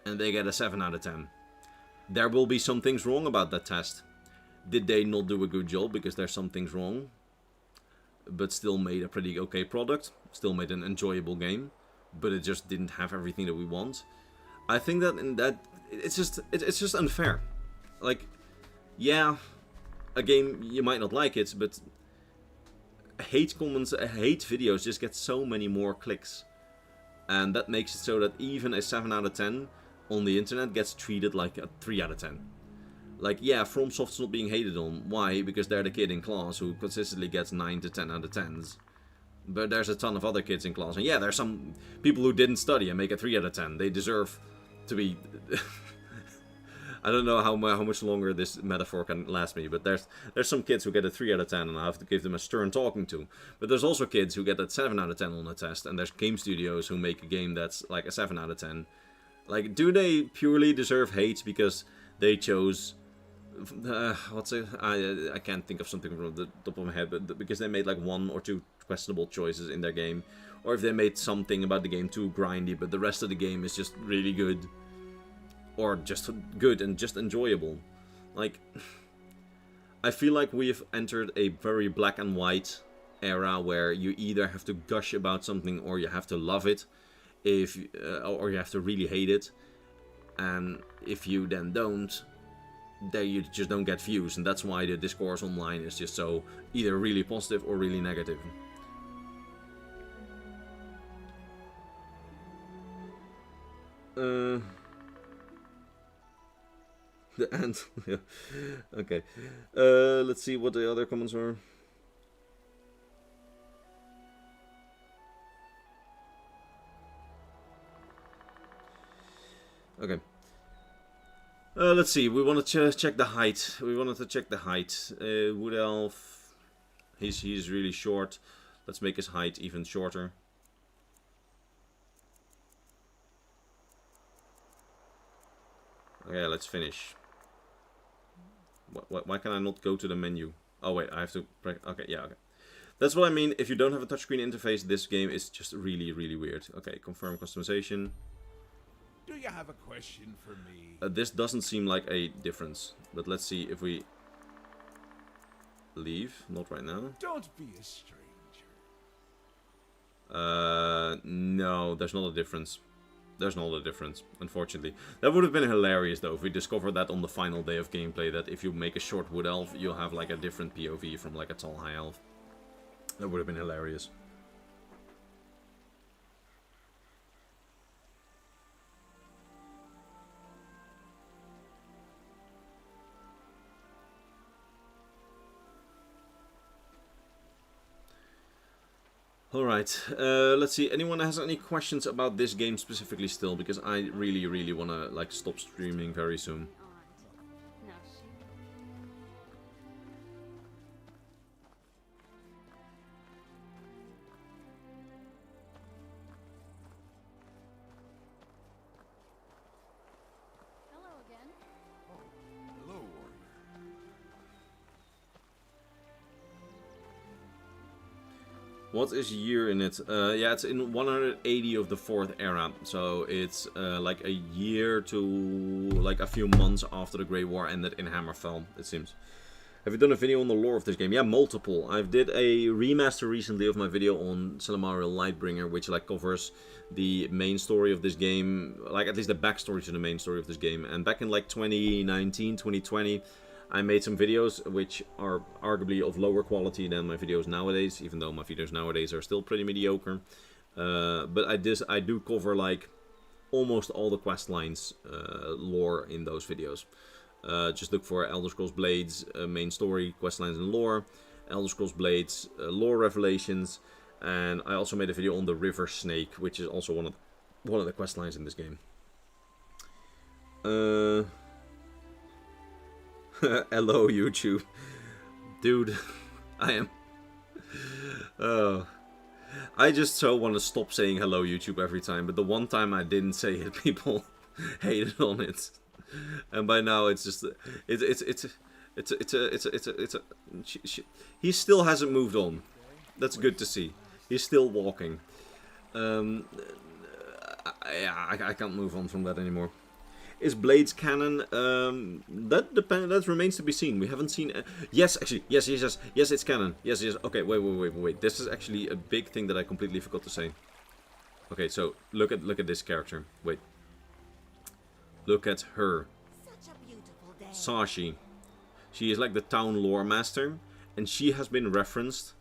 and they get a 7 out of 10. There will be some things wrong about that test. Did they not do a good job because there's some things wrong? But still made a pretty okay product, still made an enjoyable game, but it just didn't have everything that we want. I think that it's just unfair. Like, yeah, a game you might not like it, but hate comments, hate videos just get so many more clicks, and that makes it so that even a 7 out of 10 on the internet gets treated like a 3 out of 10. Like, yeah, FromSoft's not being hated on. Why? Because they're the kid in class who consistently gets 9 to 10 out of 10s. But there's a ton of other kids in class. And yeah, there's some people who didn't study and make a 3 out of 10. They deserve to be... I don't know how much longer this metaphor can last me, but there's some kids who get a 3 out of 10 and I have to give them a stern talking to. But there's also kids who get a 7 out of 10 on a test, and there's game studios who make a game that's like a 7 out of 10. Like, do they purely deserve hate because they chose... I can't think of something from the top of my head, but because they made like 1 or 2 questionable choices in their game, or if they made something about the game too grindy, but the rest of the game is just really good, or just good and just enjoyable. Like, I feel like we've entered a very black and white era where you either have to gush about something or you have to love it, or you have to really hate it, and if you then don't, then you just don't get views, and that's why the discourse online is just so either really positive or really negative. The end. Yeah. Okay. Let's see what the other comments were. Okay. Let's see. We want to check the height. We wanted to check the height. Wood Elf. He's really short. Let's make his height even shorter. Okay, let's finish. Why can I not go to the menu? Oh wait, I have to... Okay, yeah, okay. That's what I mean. If you don't have a touchscreen interface, this game is just really, really weird. Okay, confirm customization. Do you have a question for me? This doesn't seem like a difference. But let's see if we... leave. Not right now. Don't be a stranger. No, there's not a difference. There's not a difference, unfortunately. That would have been hilarious, though, if we discovered that on the final day of gameplay, that if you make a short wood elf, you'll have, like, a different POV from, like, a tall high elf. That would have been hilarious. Alright, let's see. Anyone has any questions about this game specifically still? Because I really, really want to, like, stop streaming very soon. Hello again. Oh, hello, warrior. What is year in it? Yeah, it's in 180 of the 4th era. So it's like a year to like a few months after the Great War ended in Hammerfell, it seems. Have you done a video on the lore of this game? Yeah, multiple. I did a remaster recently of my video on Cinemarial Lightbringer, which like covers the main story of this game, like at least the backstory to the main story of this game. And back in like 2019, 2020, I made some videos which are arguably of lower quality than my videos nowadays, even though my videos nowadays are still pretty mediocre. But I do cover like almost all the quest lines lore in those videos. Just look for Elder Scrolls Blades main story, quest lines and lore, Elder Scrolls Blades lore revelations, and I also made a video on the River Snake, which is also one of the quest lines in this game. Hello, YouTube. Dude, I am... I just so want to stop saying hello, YouTube every time, but the one time I didn't say it, people hated on it. And by now it's just... He still hasn't moved on. That's good to see. He's still walking. I can't move on from that anymore. Is Blades canon? That remains to be seen. We haven't seen... yes, actually. Yes, it's canon. Yes. Okay, wait. This is actually a big thing that I completely forgot to say. Okay, so look at this character. Wait. Look at her. Such a beautiful day. Sashi. She is like the town lore master, and she has been referenced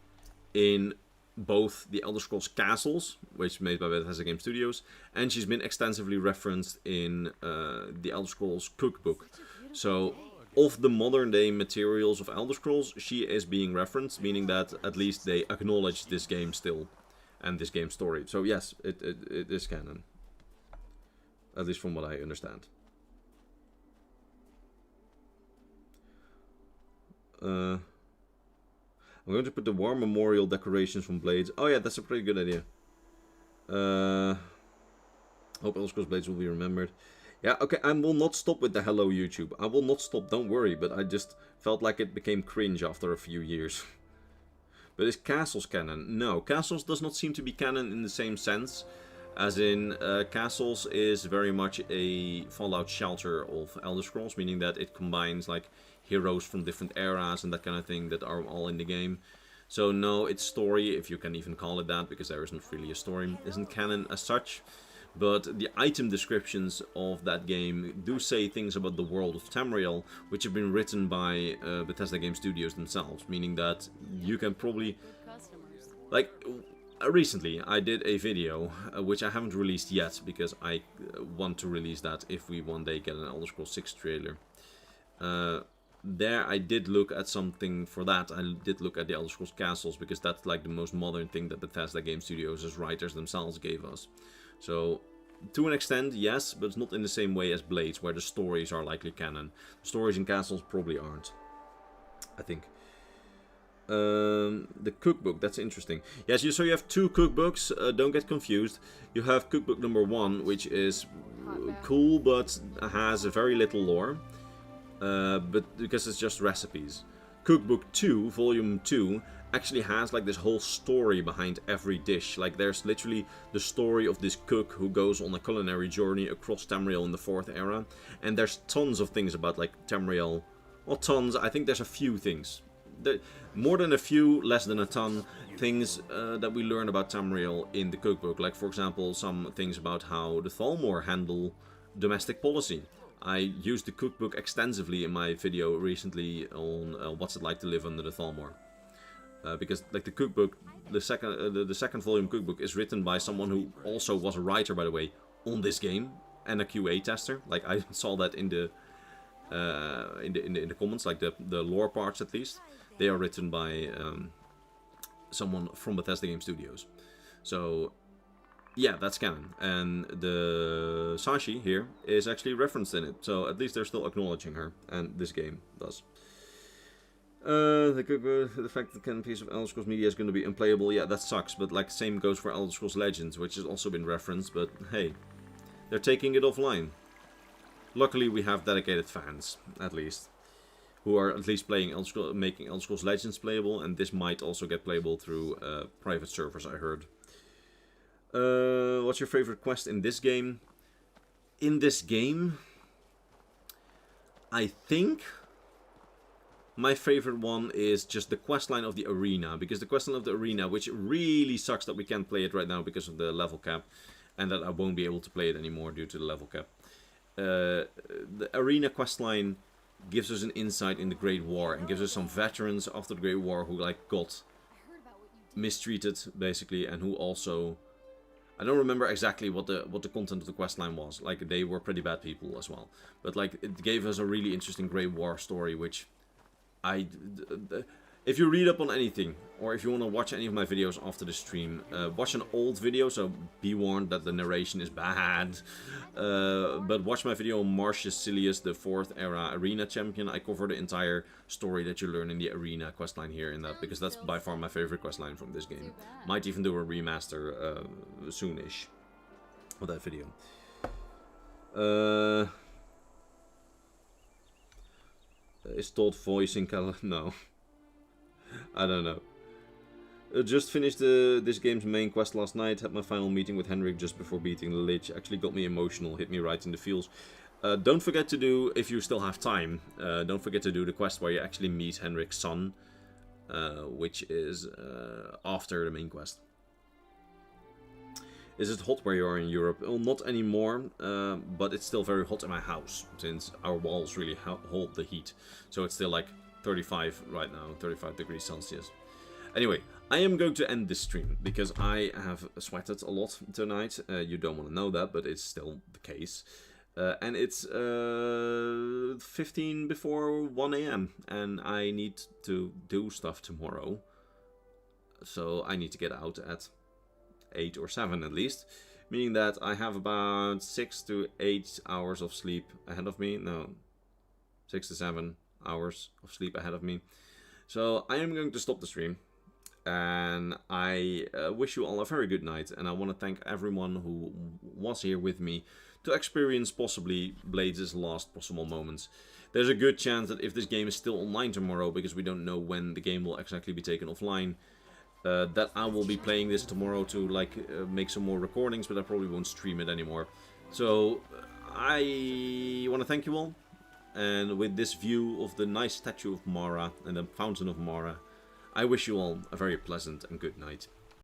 in both the Elder Scrolls Castles, which made by Bethesda Game Studios, and she's been extensively referenced in the Elder Scrolls Cookbook. So of the modern day materials of Elder Scrolls, she is being referenced, meaning that at least they acknowledge this game still, and this game's story. So yes, it is canon. At least from what I understand. I'm going to put the war memorial decorations from Blades. Oh yeah, that's a pretty good idea. Hope Elder Scrolls Blades will be remembered. Yeah, okay, I will not stop with the hello YouTube. I will not stop, don't worry, but I just felt like it became cringe after a few years. But is Castles canon? No, Castles does not seem to be canon in the same sense. As in, Castles is very much a Fallout shelter of Elder Scrolls, meaning that it combines like heroes from different eras and that kind of thing that are all in the game. So no, its story, if you can even call it that, because there isn't really a story, isn't canon as such. But the item descriptions of that game do say things about the world of Tamriel, which have been written by Bethesda Game Studios themselves, meaning that you can probably... Like, recently I did a video, which I haven't released yet, because I want to release that if we one day get an Elder Scrolls 6 trailer. There I did look at something for that. I did look at the Elder Scrolls Castles, because that's like the most modern thing that Bethesda Game Studios as writers themselves gave us. So, to an extent, yes, but it's not in the same way as Blades, where the stories are likely canon. The stories in Castles probably aren't, I think. The cookbook, that's interesting. Yes, so you have two cookbooks, don't get confused. You have cookbook number 1, which is cool, but has very little lore. But because it's just recipes. Cookbook 2, volume 2, actually has like this whole story behind every dish. Like there's literally the story of this cook who goes on a culinary journey across Tamriel in the 4th era. And there's tons of things about like Tamriel. Well, tons, I think there's a few things. More than a few, less than a ton things that we learn about Tamriel in the cookbook. Like for example, some things about how the Thalmor handle domestic policy. I used the cookbook extensively in my video recently on what's it like to live under the Thalmor. Because like the cookbook, the second volume cookbook is written by someone who also was a writer, by the way, on this game and a QA tester. Like I saw that in the comments, like the lore parts at least. They are written by someone from Bethesda Game Studios. So yeah, that's canon. And the Sashi here is actually referenced in it. So at least they're still acknowledging her, and this game does. The fact that the canon piece of Elder Scrolls Media is going to be unplayable, yeah, that sucks. But like same goes for Elder Scrolls Legends, which has also been referenced. But hey, they're taking it offline. Luckily, we have dedicated fans, at least, who are at least playing Elder Scrolls, making Elder Scrolls Legends playable, and this might also get playable through private servers, I heard. What's your favorite quest in this game? In this game, I think my favorite one is just the questline of the arena, because the questline of the arena, which really sucks that we can't play it right now because of the level cap, and that I won't be able to play it anymore due to the level cap. The arena questline gives us an insight in the Great War and gives us some veterans after the Great War who like got mistreated basically, and who also, I don't remember exactly what the content of the questline was. Like they were pretty bad people as well, but like it gave us a really interesting Great War story, which if you read up on anything, or if you want to watch any of my videos after the stream, watch an old video, so be warned that the narration is bad. But watch my video on Marcius Silius, the 4th era arena champion. I cover the entire story that you learn in the arena questline here in that, because that's by far my favorite questline from this game. Might even do a remaster soonish of that video. Is Todd voicing No. I don't know. Just finished this game's main quest last night. Had my final meeting with Henrik just before beating the Lich. Actually got me emotional, hit me right in the feels. Don't forget to do, if you still have time, don't forget to do the quest where you actually meet Henrik's son, which is after the main quest. Is it hot where you are in Europe? Well, not anymore, but it's still very hot in my house, since our walls really hold the heat. So it's still like 35 right now, 35 degrees Celsius. Anyway, I am going to end this stream, because I have sweated a lot tonight. You don't want to know that, but it's still the case. And it's 15 before 1 a.m. and I need to do stuff tomorrow. So I need to get out at 8 or 7 at least. Meaning that I have about 6 to 8 hours of sleep ahead of me. No, 6 to 7 hours of sleep ahead of me. So I am going to stop the stream. And I wish you all a very good night. And I want to thank everyone who was here with me to experience possibly Blades' last possible moments. There's a good chance that if this game is still online tomorrow, because we don't know when the game will exactly be taken offline, that I will be playing this tomorrow to make some more recordings, but I probably won't stream it anymore. So I want to thank you all. And with this view of the nice statue of Mara and the fountain of Mara, I wish you all a very pleasant and good night.